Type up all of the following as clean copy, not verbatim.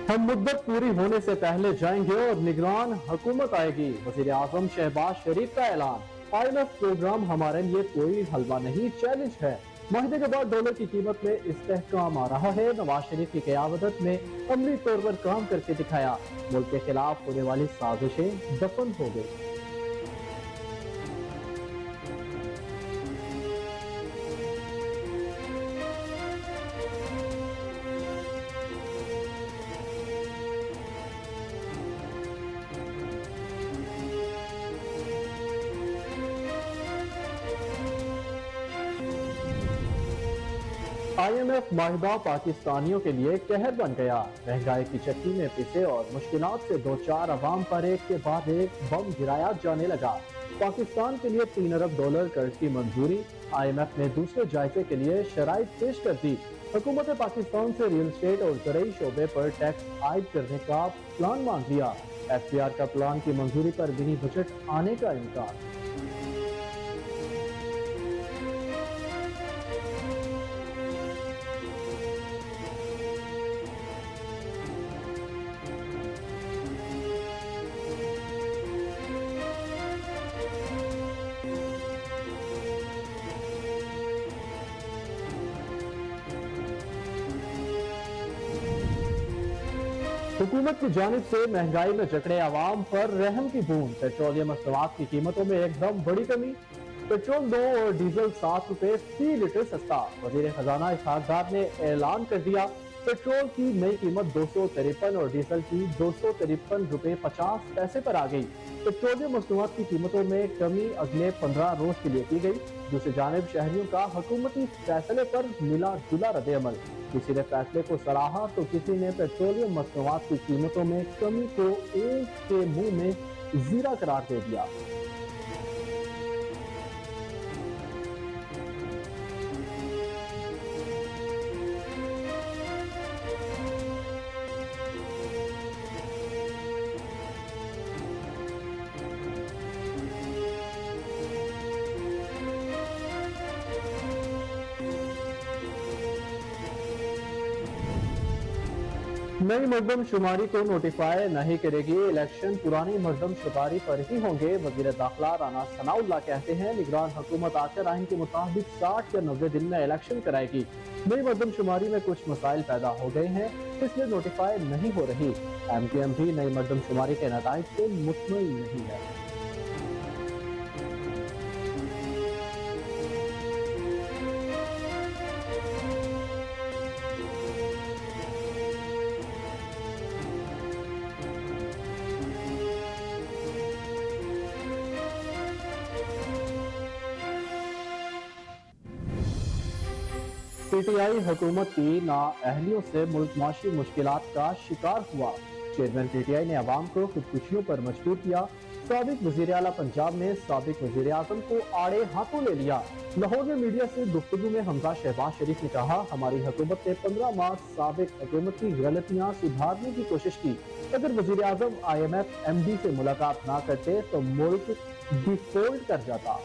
हम मुद्दत पूरी होने से पहले जाएंगे और निगरान हुकूमत आएगी। वजीर आजम शहबाज शरीफ का ऐलान। IMF प्रोग्राम हमारे लिए कोई हलवा नहीं, चैलेंज है। माहिदे के बाद डॉलर की कीमत में इस्तेहकाम आ रहा है। नवाज शरीफ की क़यादत में अमली तौर पर काम करके दिखाया। मुल्क के खिलाफ होने वाली साजिशें दफन हो गई। IMF माहिदा पाकिस्तानियों के लिए कहर बन गया। महंगाई की चक्की में पिसे और मुश्किलात से दो चार अवाम पर एक के बाद एक बम गिराया जाने लगा। पाकिस्तान के लिए 3 अरब डॉलर कर्ज की मंजूरी। IMF ने दूसरे जायजे के लिए शराइत पेश कर दी। हुकूमत पाकिस्तान से रियल एस्टेट और ज़रई शोबे पर टैक्स आयद करने का प्लान मांग लिया। FBR का प्लान की मंजूरी पर मिनी बजट आने का इनकार। हुकूमत की जानिब से महंगाई में जकड़े आवाम पर रहम की बूंद। पेट्रोलियम मसनूआत की कीमतों में एकदम बड़ी कमी। पेट्रोल 2 और डीजल 7 रुपए फी लीटर सस्ता। वजीर खजाना इसहाक डार ने ऐलान कर दिया, पेट्रोल की नई कीमत 253 और डीजल की 253 रुपए 50 पैसे पर आ गई। पेट्रोलियम मसनूआत की कीमतों में कमी अगले 15 रोज के लिए की गई। दूसरी जानिब शहरियों का हुकूमती फैसले पर मिला जुला रद्द-ए-अमल। किसी ने फैसले को सराहा तो किसी ने पेट्रोलियम मसनूआत की कीमतों में कमी को ऊंट के मुंह में जीरा करार दे दिया। नई मरदम शुमारी को नोटिफाई नहीं करेगी। इलेक्शन पुरानी मरदम शुमारी पर ही होंगे। वजीर दाखिला राना सनाउल्लाह कहते हैं, निगरान हुकूमत आकर आइन के मुताबिक 60 या 90 दिन में इलेक्शन कराएगी। नई मरदम शुमारी में कुछ मसाइल पैदा हो गए हैं, इसलिए नोटिफाई नहीं हो रही। MKM भी नई मरदम शुमारी के नताइज से मुतमईन नहीं है। PTI हुकूमत की नाअहलियों से मुल्क माशी मुश्किलात का शिकार हुआ। चेयरमैन PTI ने अवाम को खुदकुशियों पर मजबूर किया। साबिक वजीर आला पंजाब ने साबिक वजीर आजम को आड़े हाथों ले लिया। लाहौर में मीडिया से गुफ्तगू में हमजा शहबाज शरीफ ने कहा, हमारी हुकूमत ने 15 माह साबिक हुकूमत की गलतियां सुधारने की कोशिश की। अगर वजीर आजम IMF MD से मुलाकात ना करते तो मुल्क डिफॉल्ट कर जाता।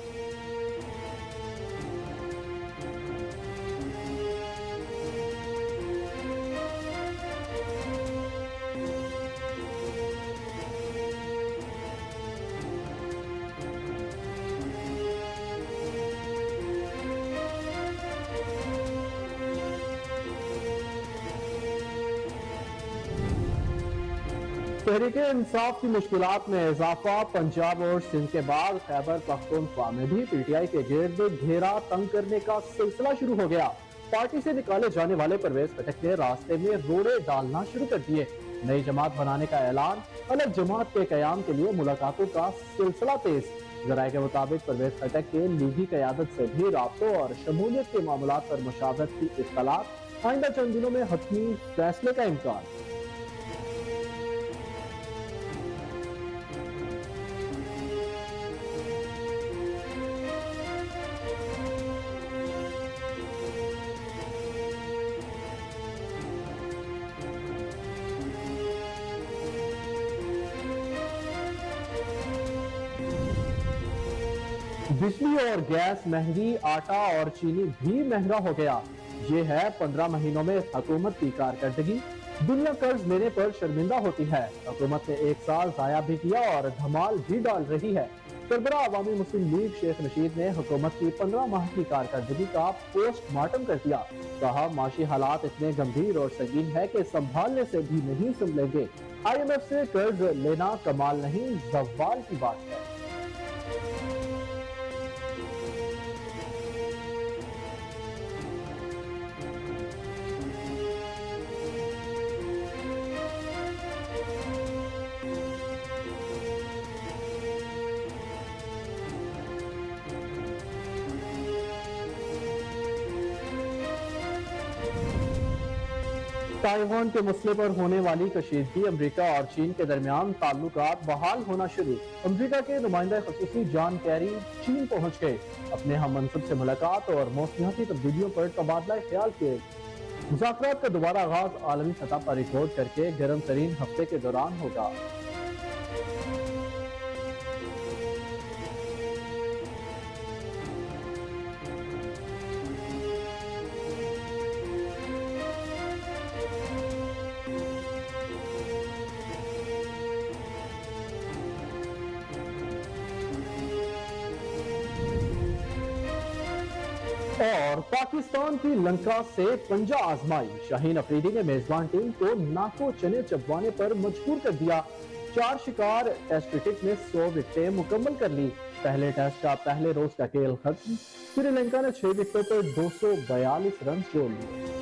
तहरीके इंसाफ की मुश्किलात में इजाफा। पंजाब और सिंध के बाद खैबर पख्तूनख्वा में भी PTI के गिर्द घेरा तंग करने का सिलसिला शुरू हो गया। पार्टी से निकाले जाने वाले परवेज खटक ने रास्ते में रोड़े डालना शुरू कर दिए। नई जमात बनाने का ऐलान। अलग जमात के कयाम के लिए मुलाकातों का सिलसिला तेज। जराये के मुताबिक परवेज खटक के लीगी क़यादत से भी राब्तों और शमूलियत के मामलात पर मुशावरत की इत्तलात। आइंदा चंद दिनों में हतमी फैसले का इम्कान। बिजली और गैस महंगी, आटा और चीनी भी महंगा हो गया। ये है 15 महीनों में हुकूमत की कारकर्दगी। दुनिया कर्ज लेने पर शर्मिंदा होती है। हुकूमत ने एक साल जाया भी किया और धमाल भी डाल रही है। सरबरा अवामी मुस्लिम लीग शेख रशीद ने हुकूमत की 15 माह की कारकर्दगी का पोस्टमार्टम कर दिया। कहा माशी हालात इतने गंभीर और संगीन है कि संभालने से भी नहीं संभलेंगे। IMF से कर्ज लेना कमाल नहीं, ज़वाल की बात है। ताइवान के मसले पर होने वाली कशीदगी, अमरीका और चीन के दरमियान ताल्लुकात बहाल होना शुरू। अमरीका के नुमाइंदा खसूसी जॉन कैरी चीन पहुंच गए। अपने हम मनसब से मुलाकात और मौसमियाती तब्दीलियों पर तबादला ख्याल किए। मुज़ाकरात का दोबारा आगाज आलमी सतह पर रिकॉर्ड करके गर्म तरीन हफ्ते के दौरान होगा। और पाकिस्तान की लंका से पंजा आजमाई, शाहीन अफरीदी ने मेजबान टीम को नाको चने चबवाने पर मजबूर कर दिया। 4 शिकार टेस्ट क्रिकेट में 100 विकेटें मुकम्मल कर ली। पहले टेस्ट का पहले रोज का खेल खत्म, श्रीलंका ने 6 विकेटों पर 242 रन जोड़ लिए।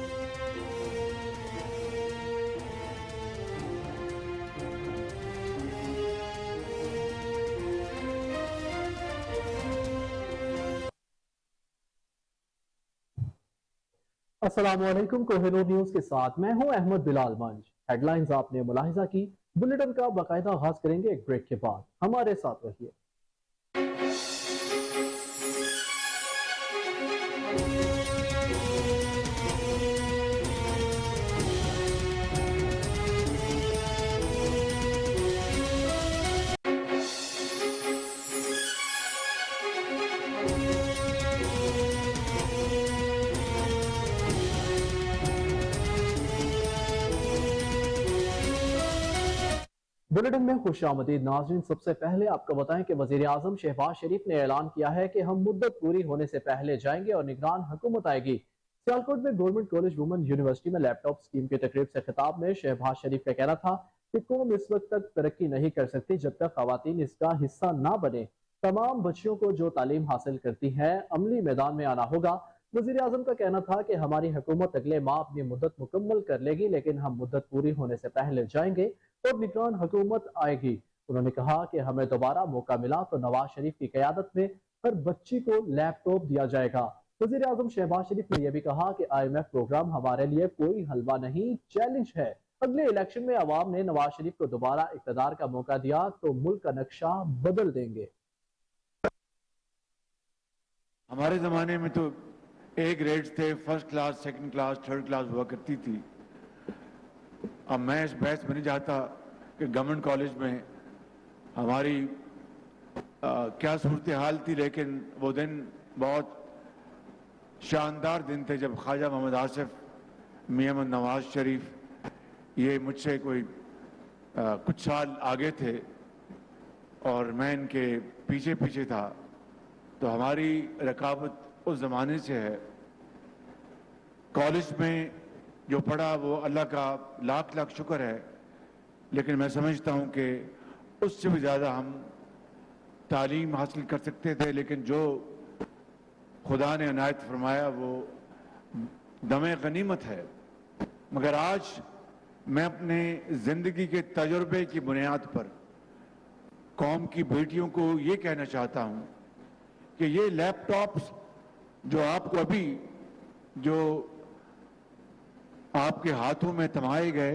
अस्सलामुअलैकुम, कोहिनूर न्यूज के साथ मैं हूं अहमद बिलाल मंज। हेडलाइंस आपने मुलाहिजा की, बुलेटिन का बाकायदा आगाज करेंगे एक ब्रेक के बाद। हमारे साथ रहिए। बुलेटिन में खुशामदीद नाज़रीन। सबसे पहले आपको बताएं कि वज़ीर आज़म शहबाज शरीफ ने ऐलान किया है कि हम मुद्दत पूरी होने से पहले जाएंगे और निगरान हुकूमत आएगी। सियालकोट में गवर्नमेंट कॉलेज वुमेन यूनिवर्सिटी में लैपटॉप स्कीम की तकरीब से खिताब में शहबाज शरीफ का कहना था कि कौम इस वक्त तक तरक्की नहीं कर सकती जब तक खवातीन इसका हिस्सा ना बने। तमाम बच्चियों को जो तालीम हासिल करती हैं अमली मैदान में आना होगा। वज़ीर आज़म का कहना था कि हमारी हुकूमत अगले माह अपनी मुद्दत मुकम्मल कर लेगी, लेकिन हम मुद्दत पूरी होने से पहले जाएंगे और निगरान हुकूमत आएगी। उन्होंने कहा कि हमें दोबारा मौका मिला तो नवाज शरीफ की क़यादत में हर बच्ची को लैपटॉप दिया जाएगा। वज़ीर आज़म शहबाज शरीफ ने यह भी कहा कि IMF प्रोग्राम हमारे लिए कोई हलवा नहीं, चैलेंज है। अगले इलेक्शन में अवाम ने नवाज शरीफ को दोबारा इक़्तिदार का मौका दिया तो मुल्क का नक्शा बदल देंगे। हमारे ज़माने में तो A ग्रेड्स थे, first class, second class, third class हुआ करती थी। अब मैं इस बहस में नहीं चाहता कि गवर्नमेंट कॉलेज में हमारी क्या सूरत हाल थी, लेकिन वो दिन बहुत शानदार दिन थे जब ख्वाजा मोहम्मद आसिफ, मियां मोहम्मद नवाज शरीफ ये मुझसे कोई कुछ साल आगे थे और मैं इनके पीछे पीछे था। तो हमारी रकाबत उस ज़माने से है। कॉलेज में जो पढ़ा वो अल्लाह का लाख लाख शुक्र है, लेकिन मैं समझता हूँ कि उससे भी ज़्यादा हम तालीम हासिल कर सकते थे, लेकिन जो खुदा ने इनायत फरमाया वो दमे गनीमत है। मगर आज मैं अपने ज़िंदगी के तजुर्बे की बुनियाद पर कौम की बेटियों को ये कहना चाहता हूँ कि ये लैपटॉप्स जो आपको अभी जो आपके हाथों में थमाए गए,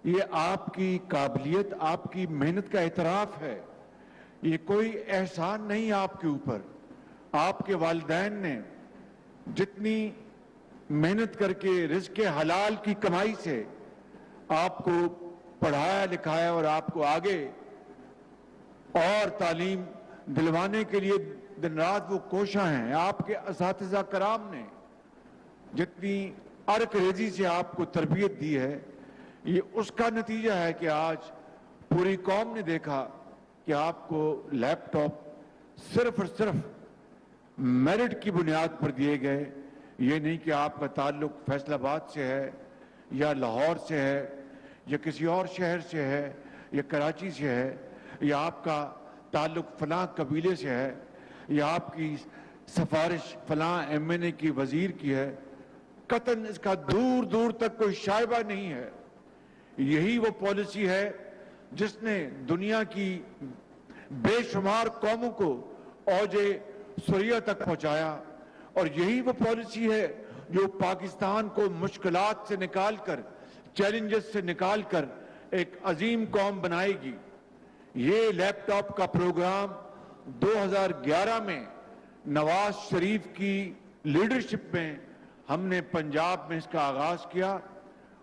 ये आपकी काबिलियत, आपकी मेहनत का एतराफ़ है। ये कोई एहसान नहीं आपके ऊपर। आपके वालिदैन ने जितनी मेहनत करके रिज़्क़ हलाल की कमाई से आपको पढ़ाया लिखाया और आपको आगे और तालीम दिलवाने के लिए दिन रात वो कोशिश हैं। आपके असातिज़ा कराम ने जितनी अरक रेजी से आपको तरबियत दी है, یہ اس کا نتیجہ ہے کہ آج پوری قوم نے دیکھا کہ آپ کو لیپ ٹاپ صرف اور صرف میرٹ کی بنیاد پر دیے گئے. یہ نہیں کہ آپ کا تعلق فیصل آباد سے ہے یا لاہور سے ہے یا کسی اور شہر سے ہے یا کراچی سے ہے یا آپ کا تعلق فلاں قبیلے سے ہے یا آپ کی سفارش فلاں ایم این اے کی وزیر کی ہے. قطعاً اس کا دور دور تک کوئی شائبہ نہیں ہے. یہی وہ پالیسی ہے جس نے دنیا کی بے شمار قوموں کو اوج سریا تک پہنچایا, اور یہی وہ پالیسی ہے جو پاکستان کو مشکلات سے نکال کر, چیلنجز سے نکال کر ایک عظیم قوم بنائے گی. یہ لیپ ٹاپ کا پروگرام 2011 میں نواز شریف کی لیڈرشپ میں ہم نے پنجاب میں اس کا آغاز کیا,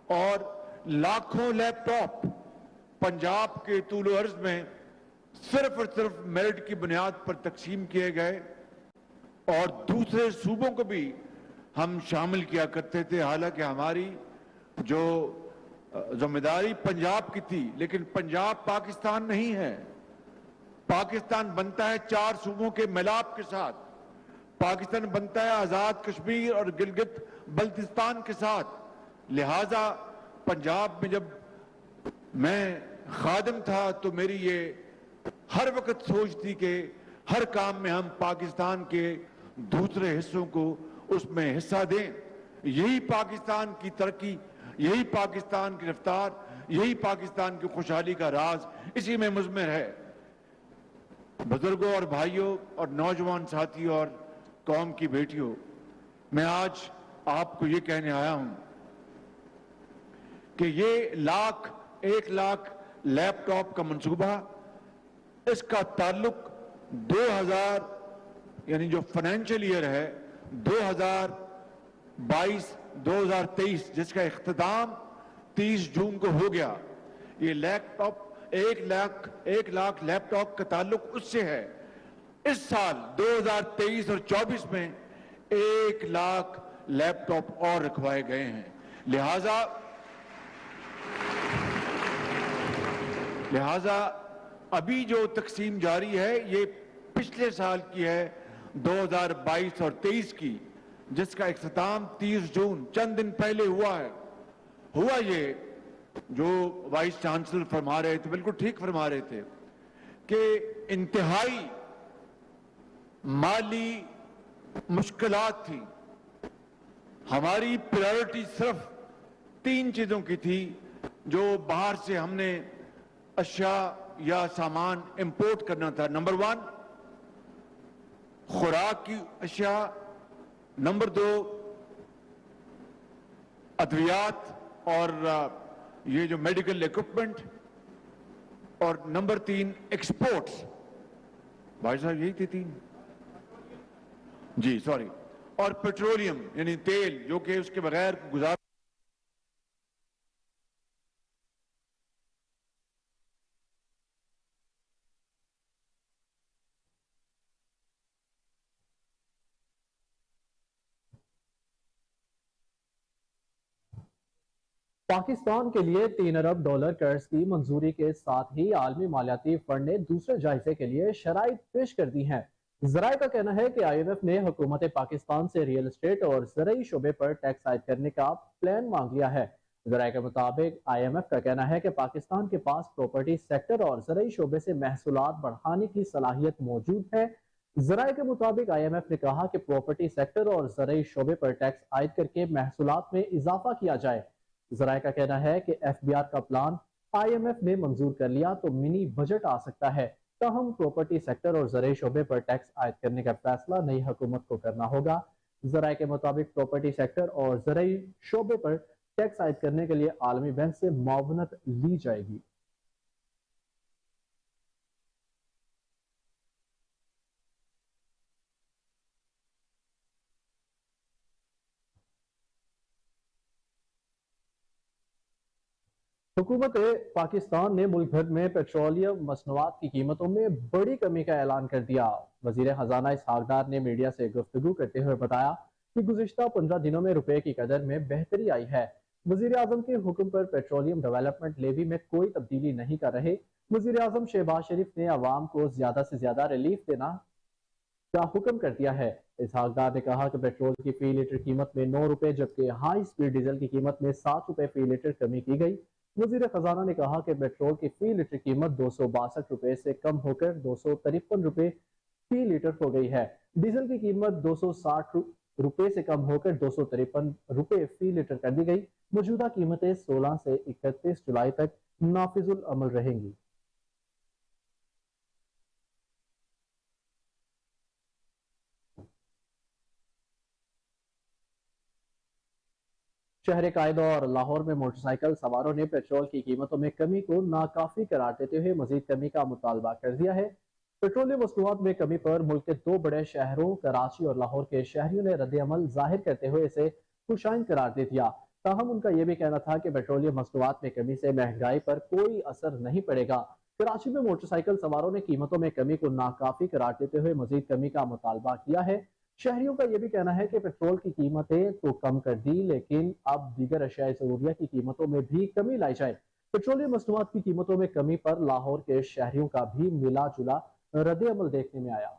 اور لاکھوں لیپ ٹاپ پنجاب کے طول و عرض میں صرف اور صرف میرٹ کی بنیاد پر تقسیم کیے گئے, اور دوسرے صوبوں کو بھی ہم شامل کیا کرتے تھے. حالانکہ ہماری جو ذمہ داری پنجاب کی تھی, لیکن پنجاب پاکستان نہیں ہے. پاکستان بنتا ہے 4 صوبوں کے ملاپ کے ساتھ. پاکستان بنتا ہے آزاد کشمیر اور گلگت بلتستان کے ساتھ. لہٰذا پنجاب میں جب میں خادم تھا تو میری یہ ہر وقت سوچ تھی کہ ہر کام میں ہم پاکستان کے دوسرے حصوں کو اس میں حصہ دیں. یہی پاکستان کی ترقی, یہی پاکستان کی رفتار, یہی پاکستان کی خوشحالی کا راز اسی میں مضمر ہے. بزرگوں اور بھائیوں اور نوجوان ساتھیوں اور قوم کی بیٹیوں, میں آج آپ کو یہ کہنے آیا ہوں کہ یہ 1 لاکھ لیپ ٹاپ کا منصوبہ, اس کا تعلق 2000 یعنی جو فائنینشیل ایئر ہے 2022-2023 جس کا اختتام 30 جون کو ہو گیا. یہ لیپ ٹاپ 1 لاکھ لیپ ٹاپ کا تعلق اس سے ہے. اس سال 2023 اور 24 میں 1 لاکھ لیپ ٹاپ اور رکھوائے گئے ہیں. لہٰذا ابھی جو تقسیم جاری ہے یہ پچھلے سال کی ہے 2022 اور 23 کی, جس کا اختتام 30 جون چند دن پہلے ہوا ہے. ہوا یہ جو وائس چانسلر فرما رہے تھے, بالکل ٹھیک فرما رہے تھے کہ انتہائی مالی مشکلات تھیں. ہماری پرائیورٹی صرف 3 چیزوں کی تھی جو باہر سے ہم نے اشیاء یا سامان امپورٹ کرنا تھا. نمبر 1 خوراک کی اشیاء, نمبر 2 ادویات اور یہ جو میڈیکل ایکوپمنٹ, اور نمبر 3 ایکسپورٹس. بھائی صاحب یہی تھی 3 جی سوری, اور پیٹرولیم یعنی تیل جو کہ اس کے بغیر گزار. پاکستان کے لیے $3 ارب قرض کی منظوری کے ساتھ ہی عالمی مالیاتی فنڈ نے دوسرے جائزے کے لیے شرائط پیش کر دی ہیں. ذرائع کا کہنا ہے کہ IMF نے حکومت پاکستان سے ریئل اسٹیٹ اور زرعی شعبے پر ٹیکس عائد کرنے کا پلان مانگ لیا ہے. ذرائع کے مطابق IMF کا کہنا ہے کہ پاکستان کے پاس پراپرٹی سیکٹر اور زرعی شعبے سے محصولات بڑھانے کی صلاحیت موجود ہے. ذرائع کے مطابق IMF نے کہا کہ پراپرٹی سیکٹر اور زرعی شعبے پر ٹیکس عائد کر کے محصولات میں اضافہ کیا جائے. ذرائع کا کہنا ہے کہ FBR کا پلان IMF نے منظور کر لیا تو منی بجٹ آ سکتا ہے. تاہم پراپرٹی سیکٹر اور زرعی شعبے پر ٹیکس عائد کرنے کا فیصلہ نئی حکومت کو کرنا ہوگا. ذرائع کے مطابق پراپرٹی سیکٹر اور زرعی شعبے پر ٹیکس عائد کرنے کے لیے عالمی بینک سے معاونت لی جائے گی. حکومت پاکستان نے ملک بھر میں پیٹرولیم مصنوعات کی قیمتوں میں بڑی کمی کا اعلان کر دیا. وزیر خزانہ اسحاق ڈار نے میڈیا سے گفتگو کرتے ہوئے بتایا کہ گزشتہ 15 دنوں میں روپے کی قدر میں بہتری آئی ہے. वजीर आजम के हुक्म पर पेट्रोलियम डेवलपमेंट लेवी में कोई तब्दीली नहीं कर रहे। वजीर आजम शहबाज शरीफ ने आवाम को ज्यादा से ज्यादा रिलीफ देना का हुक्म कर दिया है। इसहाक डार ने कहा कि पेट्रोल की फी लीटर कीमत में 9 रुपए जबकि हाई स्पीड डीजल की कीमत में 7 रुपए फी लीटर कमी की गई। वजीर खजाना ने कहा कि पेट्रोल की फी लीटर कीमत 262 रुपए से कम होकर 253 रुपए फी लीटर हो गई है। डीजल की कीमत 260 रुपए से कम होकर 253 रुपए फी लीटर कर दी गई। मौजूदा कीमतें 16 से 31 जुलाई तक नाफिजुल अमल रहेंगी। शहर कायदा और लाहौर में मोटरसाइकिल सवारों ने पेट्रोल की कीमतों में कमी को नाकाफी करार देते हुए मजीद कमी का मुतालबा कर दिया है। पेट्रोलियम मसनूआत में कमी पर मुल्क के दो बड़े शहरों कराची और लाहौर के शहरियों ने रद्द अमल जाहिर करते हुए इसे खुशाइन करार दे दिया। ताहम उनका यह भी कहना था कि पेट्रोलियम मसनूआत में कमी से महंगाई पर कोई असर नहीं पड़ेगा। कराची में मोटरसाइकिल सवारों ने कीमतों में कमी को नाकाफी करार देते हुए मजीद कमी का मुतालबा किया है। शहरियों का यह भी कहना है कि पेट्रोल की कीमतें तो कम कर दी लेकिन अब दीगर अशियाए जरूरिया की कीमतों में भी कमी लाई जाए। पेट्रोलियम मसनूआत की कीमतों में कमी पर लाहौर के शहरियों का भी मिला जुला रद्द अमल देखने में आया।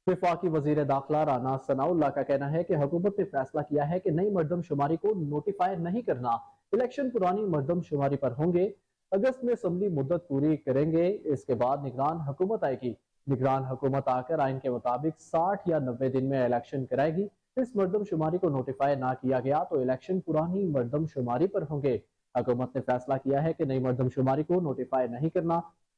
वफाकी वजीर दाखिला राना सनाउल्लाह का कहना है कि हुकूमत ने फैसला किया है कि नई मरदमशुमारी को नोटिफाई नहीं करना। इलेक्शन पुरानी मरदमशुमारी पर होंगे। अगस्त में असम्बली मुद्दत पूरी करेंगे, इसके बाद निगरान हुकूमत आएगी। निगरान हुकूमत आकर आइन के मुताबिक 60 या 90 दिन में इलेक्शन कराएगी। इस मरदमशुमारी को नोटिफाई ना किया गया तो इलेक्शन पुरानी मरदमशुमारी पर होंगे। हुकूमत ने फैसला किया है कि नई मरदमशुमारी को नोटिफाई नहीं करना।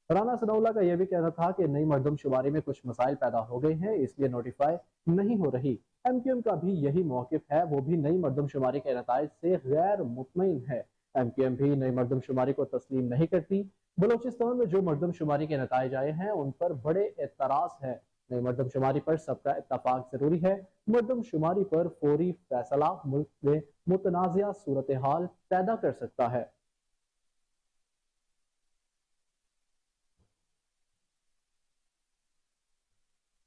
राना सनाउल्लाह का यह भी कहना था कि नई मरदमशुमारी में कुछ मसाइल पैदा हो गए हैं, इसलिए नोटिफाई नहीं हो रही। एमक्यूएम का भी यही मौकिफ है, वो भी नई मरदमशुमारी के नताइज से गैर मुतमईन है। एमक्यूएम भी नई मरदमशुमारी को तस्लीम नहीं करती। बलोचिस्तान में जो मरदमशुमारी के नताइज आए हैं उन पर बड़े एतराज है। नई मरदमशुमारी पर सबका इत्तफाक जरूरी है। मरदमशुमारी पर फौरी फैसला मुल्क में मुतनाज़िया सूरत हाल पैदा कर सकता है।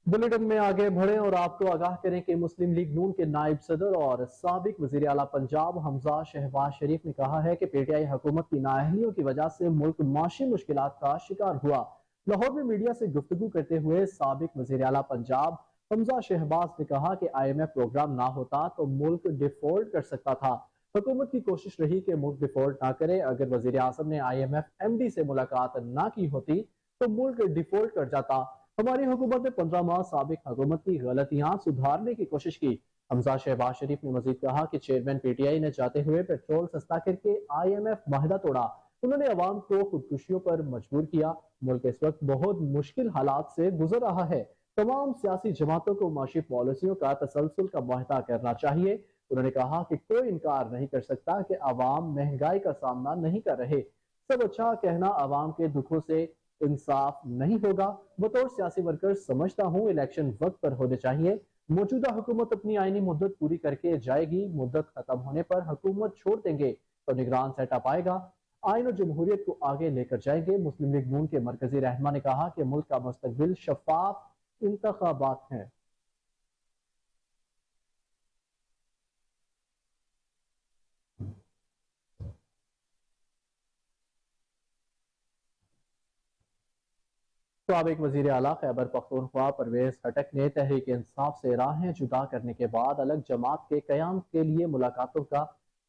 बुलेटिन में आगे बढ़े और आपको आगाह करें कि मुस्लिम लीग नून के नायब सदर और साबिक वजीर आला पंजाब हमजा शहबाज शरीफ ने कहा है कि पीटीआई हुकूमत की नाअहलियों की वजह से मुल्क माशी मुश्किलात का शिकार हुआ। लाहौर में मीडिया से गुफ्तगू करते हुए साबिक वजीर आला पंजाब हमजा शहबाज ने कहा कि IMF प्रोग्राम ना होता तो मुल्क डिफॉल्ट कर सकता था। हुकूमत की कोशिश रही कि मुल्क डिफॉल्ट ना करे। अगर वजीर आजम ने IMF MD से मुलाकात ना की होती तो मुल्क डिफॉल्ट कर जाता। हमारी हुकूमत ने 15 माह साबिक हुकूमत की गलतियां सुधारने की कोशिश की। हमजा शहबाज शरीफ ने मजीद कहा कि चेयरमैन PTI ने चाहते हुए पेट्रोल सस्ता करके IMF माहिदा तोड़ा। उन्होंने अवाम को खुदकुशियों पर मजबूर किया। मुल्क इस वक्त बहुत मुश्किल हालात से गुजर रहा है। तमाम सियासी जमातों को माशी पॉलिसियों का तसलसल का मुआहदा करना चाहिए। उन्होंने कहा कि कोई इनकार नहीं कर सकता कि अवाम महंगाई का सामना नहीं कर रहे। सब अच्छा कहना अवाम के दुखों से इंसाफ नहीं होगा। बतौर सियासी वर्कर समझता हूँ इलेक्शन वक्त पर होने चाहिए। मौजूदा हुकूमत अपनी आईनी मुद्दत पूरी करके जाएगी। मुद्दत खत्म होने पर हुकूमत छोड़ देंगे तो निगरान सेटअप आएगा। आइन और जमहूरियत को आगे लेकर जाएंगे। मुस्लिम लीग नून के मरकजी रहनमा ने कहा कि मुल्क का मुस्तकबिल शफाफ इंतखाबात हैं। साबिक वजीर आला खैबर पख्तूनख्वा परवेज खटक ने तहरीक इंसाफ से राहें जुदा करने के बाद अलग जमात के कयाम के लिए मुलाकातों का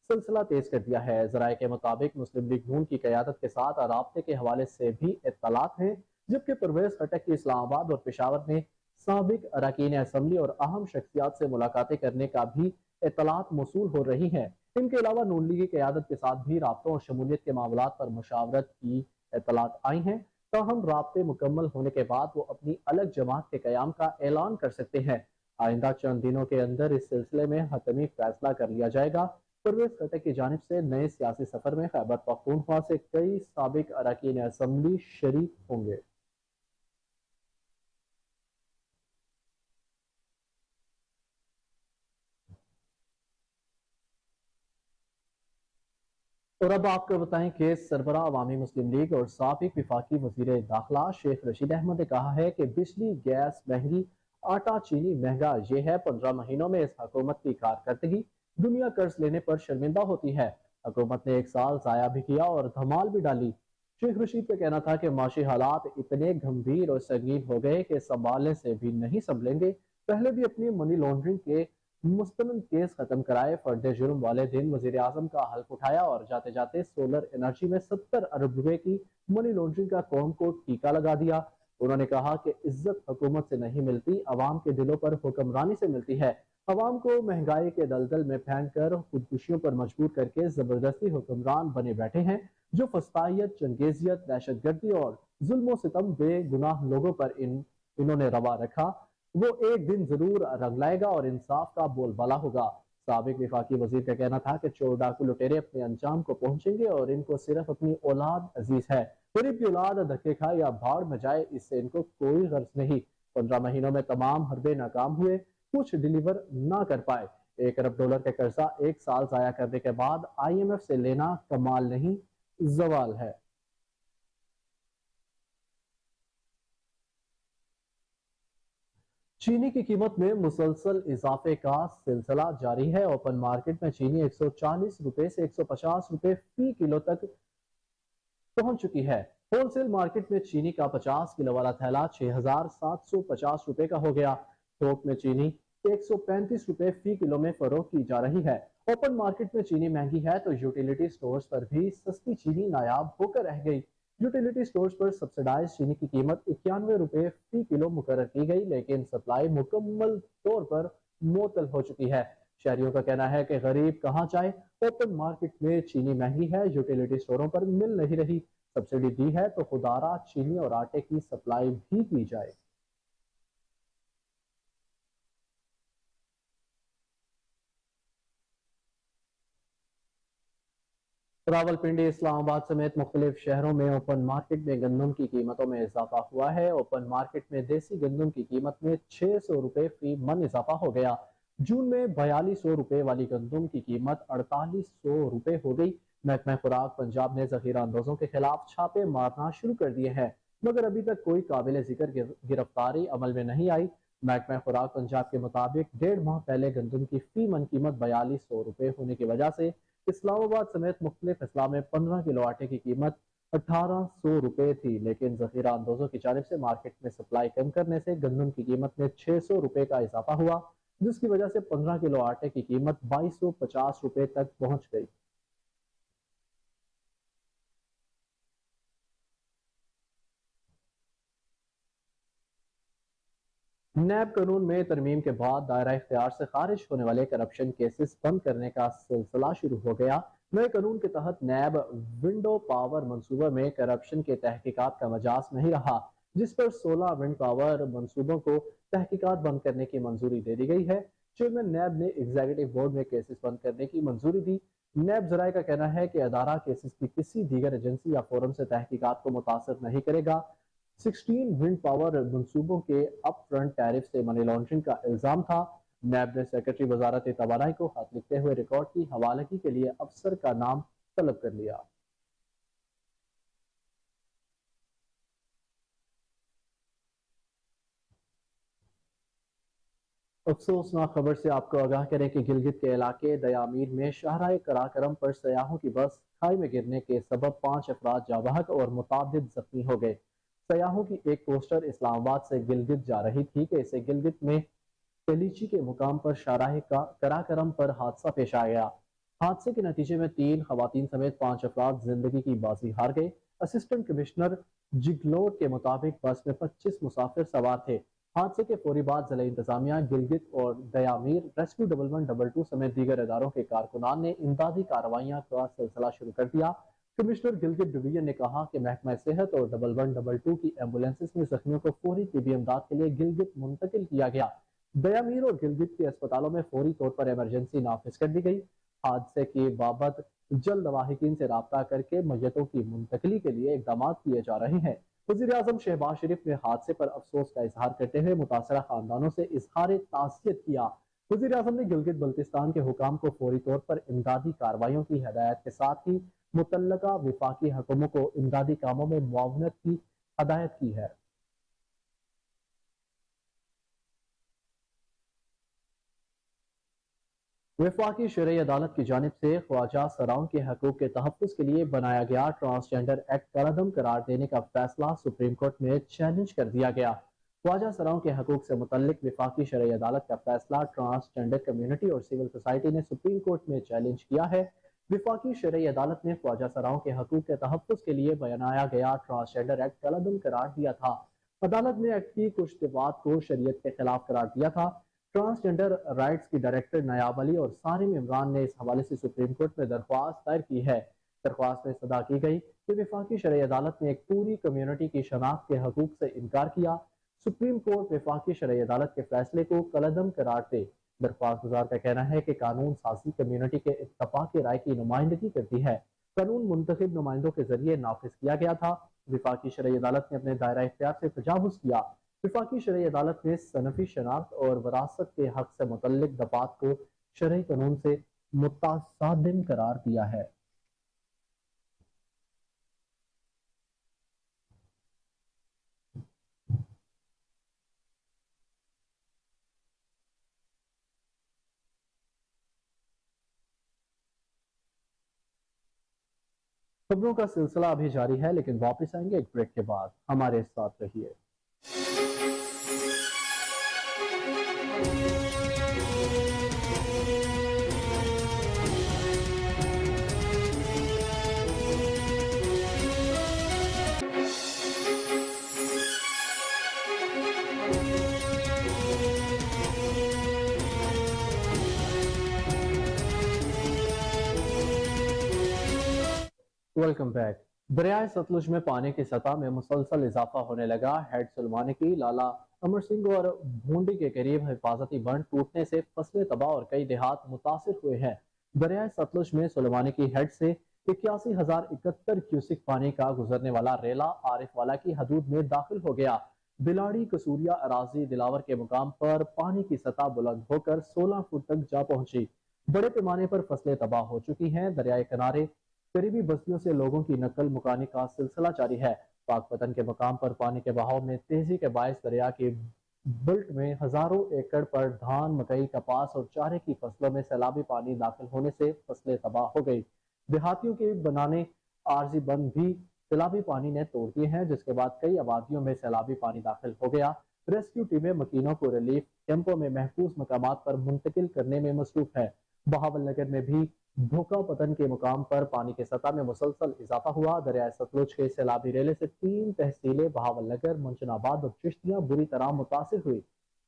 सिलसिला तेज कर दिया है। जराये के मुताबिक मुस्लिम लीग नून की क्यादत के साथ राब्ते के हवाले से भी इत्तलात हैं, जबकि परवेज खटक की इस्लामाबाद और पेशावर में साबिक अरकान असम्बली और अहम शख्सियात से मुलाकातें करने का भी इत्तलात मौसूल हो रही हैं। इनके अलावा नून लीगी क्यादत के साथ भी राब्तों और शमूलियत के मामलात पर मुशावरत की इत्तलात आई हैं। ताहम राब्ते मुकम्मल होने के बाद वो अपनी अलग जमात के कयाम का ऐलान कर सकते हैं। आइंदा चंद दिनों के अंदर इस सिलसिले में हतमी फैसला कर लिया जाएगा। परवेज खटक की जानिब से नए सियासी सफर में खैबर पख्तूनख्वा से कई साबिक अरकान असम्बली शरीक होंगे। اور اب آپ کو بتائیں کہ سربراہ عوامی مسلم لیگ اور سابق وفاقی وزیر داخلہ شیخ رشید احمد نے کہا ہے کہ بجلی گیس مہنگی، آٹا چینی مہنگا، یہ ہے 15 مہینوں میں اس حکومت کی کارکردگی، دنیا قرض لینے پر شرمندہ ہوتی ہے، حکومت نے ایک سال ضائع بھی کیا اور دھمال بھی ڈالی۔ شیخ رشید کا کہنا تھا کہ معاشی حالات اتنے گمبھیر اور سنگین ہو گئے کہ سنبھالنے سے بھی نہیں سنبھلیں گے، پہلے بھی اپنی منی لانڈرنگ کے مستند کیس ختم کرائے، فرد جرم والے دن وزیر اعظم کا حلف اٹھایا اور جاتے جاتے سولر انرجی میں 70 ارب روپے کی منی لانڈرنگ کا قوم کو ٹیکا لگا دیا۔ انہوں نے کہا کہ عزت حکومت سے نہیں ملتی، عوام کے دلوں پر حکمرانی سے ملتی ہے۔ عوام کو مہنگائی کے دلدل میں پھینک کر خودکشیوں پر مجبور کر کے زبردستی حکمران بنے بیٹھے ہیں، جو فسطائیت، چنگیزیت، دہشت گردی اور ظلم و ستم بے گناہ لوگوں پر انہوں نے روا رکھا، وہ ایک دن ضرور رنگ لائے گا اور انصاف کا بول بالا ہوگا۔ سابق وفاقی وزیر کا کہنا تھا کہ چور ڈاکو لٹیرے اپنے انجام کو پہنچیں گے اور ان کو صرف اپنی اولاد عزیز ہے، غریب کی اولاد دھکے کھائے یا بھاڑ میں جائے اس سے ان کو کوئی غرض نہیں۔ 15 مہینوں میں تمام حربے ناکام ہوئے، کچھ ڈیلیور نہ کر پائے۔ 1 ارب ڈالر کا قرضہ ایک سال ضائع کرنے کے بعد آئی ایم ایف سے لینا کمال نہیں، زوال ہے۔ چینی کی قیمت میں مسلسل اضافے کا سلسلہ جاری ہے۔ اوپن مارکیٹ میں چینی 140 روپے سے 150 روپے فی کلو تک پہنچ چکی ہے۔ ہول سیل مارکیٹ میں چینی کا 50 کلو والا تھیلا 6750 روپے کا ہو گیا۔ تھوک میں چینی 135 روپے فی کلو میں فروخت کی جا رہی ہے۔ اوپن مارکیٹ میں چینی مہنگی ہے تو یوٹیلیٹی سٹورز پر بھی سستی چینی نایاب ہو کر رہ گئی۔ یوٹیلیٹی سٹورز پر سبسڈائز چینی کی قیمت 91 روپے فی کلو مقرر کی گئی، لیکن سپلائی مکمل طور پر معطل ہو چکی ہے۔ شہریوں کا کہنا ہے کہ غریب کہاں جائے، اوپن مارکیٹ میں چینی مہنگی ہے، یوٹیلیٹی سٹوروں پر مل نہیں رہی، سبسڈی دی ہے تو خدا را چینی اور آٹے کی سپلائی بھی کی جائے۔ راولپنڈی، اسلام آباد سمیت مختلف شہروں میں اوپن مارکیٹ میں گندم کی قیمتوں میں اضافہ ہوا ہے۔ اوپن مارکیٹ میں دیسی گندم کی قیمت میں 600 روپے فی من اضافہ ہو گیا۔ جون میں 4200 روپے والی گندم کی قیمت 4800 روپے ہو گئی۔ محکمہ خوراک پنجاب نے ذخیرہ اندوزوں کے خلاف چھاپے مارنا شروع کر دیے ہیں، مگر ابھی تک کوئی قابل ذکر گرفتاری عمل میں نہیں آئی۔ محکمہ خوراک پنجاب کے مطابق 1.5 ماہ پہلے گندم کی فی من قیمت 4200 روپے ہونے کی وجہ سے اسلام آباد سمیت مختلف اضلاع میں 15 کلو آٹے کی قیمت 1800 روپے تھی، لیکن ذخیرہ اندوزوں کی جانب سے مارکیٹ میں سپلائی کم کرنے سے گندم کی قیمت میں 600 روپے کا اضافہ ہوا، جس کی وجہ سے 15 کلو آٹے کی قیمت 2250 روپے تک پہنچ گئی۔ نیب قانون میں ترمیم کے بعد دائرہ اختیار سے خارج ہونے والے کرپشن کیسز بند کرنے کا سلسلہ شروع ہو گیا۔ نئے قانون کے تحت نیب ونڈو پاور منصوبہ میں کرپشن کے تحقیقات کا مجاز نہیں رہا، جس پر 16 ونڈ پاور منصوبوں کو تحقیقات بند کرنے کی منظوری دے دی گئی ہے۔ چیئرمین نیب نے ایگزیکٹو بورڈ میں کیسز بند کرنے کی منظوری دی۔ نیب ذرائع کا کہنا ہے کہ ادارہ کیسز کی کسی دیگر ایجنسی یا فورم سے تحقیقات کو متاثر نہیں کرے گا۔ 16 ونڈ پاور منصوبوں کے اپ فرنٹ ٹیرف سے منی لانڈرنگ کا الزام تھا۔ نیب نے سیکرٹری وزارت توانائی کو خط لکھتے ہوئے ریکارڈ کی حوالگی کے لیے افسر کا نام طلب کر لیا۔ افسوسناک خبر سے آپ کو آگاہ کریں کہ گلگت کے علاقے دیامیر میں شاہراہ قراقرم پر سیاحوں کی بس کھائی میں گرنے کے سبب 5 افراد جاں بحق اور متعدد زخمی ہو گئے۔ سیاحوں کی ایک پوسٹر اسلام آباد سے گلگت جا رہی تھی کہ اسے گلگت میں تلیچی کے مقام پر شاہراہ قراقرم پر حادثہ پیش آ گیا۔ حادثے کے نتیجے میں 3 خواتین سمیت 5 افراد زندگی کی بازی ہار گئے۔ اسسٹنٹ کمشنر جگلوٹ کے مطابق بس میں 25 مسافر سوار تھے۔ حادثے کے فوری بعد ضلع انتظامیہ گلگت اور دیامیر، ریسکیو 1112 سمیت دیگر اداروں کے کارکنان نے امدادی کارروائیاں کا سلسلہ شروع کر دیا۔ کمشنر گلگت ڈویژن نے کہا کہ محکمہ صحت اور 1112 کی ایمبولینسز میں زخمیوں کو فوری طبی امداد کے لیے گلگت منتقل کیا گیا۔ دیامیر اور گلگت کے اسپتالوں میں فوری طور پر ایمرجنسی نافذ کر دی گئی۔ حادثے کی بابت جلد لاحقین سے رابطہ کر کے میتوں کی منتقلی کے لیے اقدامات کیے جا رہے ہیں۔ وزیر اعظم شہباز شریف نے حادثے پر افسوس کا اظہار کرتے ہوئے متاثرہ خاندانوں سے اظہار تعزیت کیا۔ وزیر اعظم نے گلگت بلتستان کے حکام کو فوری طور پر امدادی کارروائیوں کی ہدایت کے ساتھ ہی मुतल्लका वफाकी हुकूमत को इमदादी कामों में मुआवनत की हदायत की है। वफाकी शरई अदालत की जानिब से ख्वाजा सराओं के हकूक के तहफ़्फ़ुज़ के लिए बनाया गया ट्रांसजेंडर एक्ट कलअदम करार देने का फैसला सुप्रीम कोर्ट में चैलेंज कर दिया गया। ख्वाजा सराओं के हकूक से मुतल्लिक वफाकी शरई अदालत का फैसला ट्रांसजेंडर कम्युनिटी और सिविल सोसाइटी ने सुप्रीम कोर्ट में चैलेंज किया है। वफाकी शरई अदालत ने ख्वाजा सराओं के हकूक के तहफ़्फ़ुज़ के लिए बनाया गया ट्रांसजेंडर एक्ट कलअदम करार दिया था। अदालत ने एक्ट की कुछ दफात को शरीयत के खिलाफ करार दिया था। ट्रांसजेंडर राइट्स की डायरेक्टर नयाब अली और सारिम इमरान ने इस हवाले से सुप्रीम कोर्ट में दरख्वास्त दायर की है। दरख्वास्त में सदा की गई कि वफाकी शरई अदालत ने एक पूरी कम्युनिटी की शनाख्त के हकूक से इनकार किया। सुप्रीम कोर्ट वफाकी शरई अदालत के फैसले को कलअदम करार दे। दरख्वास्त गुजार का कहना है कि कानून साजी कम्युनिटी के इत्तफाक राय की नुमाइंदगी करती है। कानून मुंतखब नुमाइंदों के जरिए नाफिज किया गया था। वफाकी शरई अदालत ने अपने दायरा इख्तियार से तजावुज किया। वफाकी शरई अदालत ने सनफी शनाख्त और वरासत के हक से मुतल्लिक दफात को शरई कानून से मुतासादिम करार दिया है। खबरों का सिलसिला अभी जारी है, लेकिन वापस आएंगे एक ब्रेक के बाद। हमारे साथ रहिए। Welcome back. दरियाए सतलुज में पानी की सतह में मुसलसल इजाफा होने लगा। हेड सुलमानी की लाला अमर सिंह और भूंडी के करीब हिफाजती बंद टूटने से फसलें तबाह और कई देहात मुतासिर हुए हैं। दरियाए सतलुज में सुलमानी की हेड से 81,071 क्यूसिक पानी का गुजरने वाला रेला आरिफ वाला की हदूद में दाखिल हो गया। बिलाड़ी कसूरिया अराजी दिलावर के मुकाम पर पानी की सतह बुलंद होकर 16 फुट तक जा पहुंची। बड़े पैमाने पर फसलें तबाह हो चुकी हैं। दरियाए किनारे करीबी बस्तियों से लोगों की नकल मुकानी का सिलसिला जारी है। पाकपतन के मकाम पर पानी के बहाव में तेजी के बायस दरिया के बेल्ट में हजारों एकड़ पर धान, मकई, कपास और चारे की फसलों में सैलाबी पानी दाखिल होने से फसलें तबाह हो गई। देहातियों के बनाने आरजी बंद भी सैलाबी पानी ने तोड़ दिए हैं, जिसके बाद कई आबादियों में सैलाबी पानी दाखिल हो गया। रेस्क्यू टीमें मकीनों को रिलीफ कैंपों में महफूज मकामात पर मुंतकिल करने में मसरूफ है। बहावल नगर में भी भूखा पतन के मुकाम पर पानी की सतह में मुसलसल इजाफा हुआ। दरिया सतलुज के सैलाबी रेले से 3 तहसीलें बहावल नगर, मुंशनाबाद और चिश्तियां बुरी तरह मुतासिर हुई।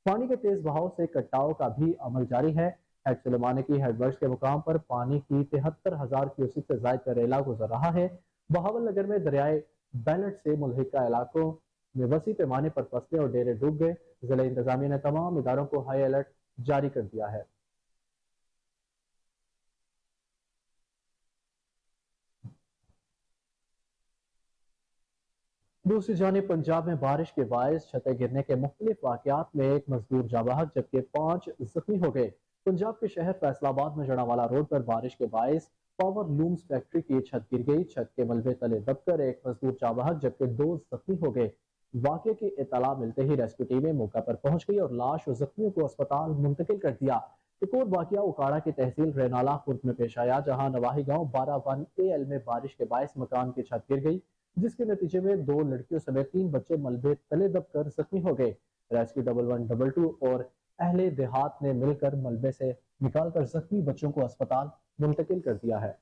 पानी के तेज बहाव से कटाव का भी अमल जारी है। हेड सुलेमानी की हेडवर्क्स के मुकाम पर पानी की 73,000 क्यूसिक से ज्यादा रेला गुजर रहा है। बहावल नगर में दरियाए बैलट से मुल्हिका इलाकों में वसी पैमाने पर फसलें और डेरे डूब गए। जिला इंतजामिया ने तमाम इदारों को हाई अलर्ट जारी कर दिया है। दूसरी जानिब पंजाब में बारिश के बायस छतें गिरने के मुख्तलिफ वाकयात में एक मजदूर जाबाहक जबकि 5 जख्मी हो गए। पंजाब के शहर फैसलाबाद में जड़ावाला रोड पर बारिश के बायस पावर लूम्स फैक्ट्री की छत गिर गई। छत के मलबे तले दबकर एक मजदूर जाबाहक जबकि 2 जख्मी हो गए। वाकये की इतला मिलते ही रेस्क्यू टीमें मौका पर पहुंच गई और लाश और जख्मियों को अस्पताल मुंतकिल कर दिया। एक और वाकया उकाड़ा की तहसील रेनाला खुर्द में पेश आया, जहां नवाही गांव 12 AL में बारिश के बायस मकान की छत गिर गई, जिसके नतीजे में 2 लड़कियों समेत 3 बच्चे मलबे तले दबकर जख्मी हो गए। रेस्क्यू 1122 और अहले देहात ने मिलकर मलबे से निकालकर जख्मी बच्चों को अस्पताल मुंतकिल कर दिया है।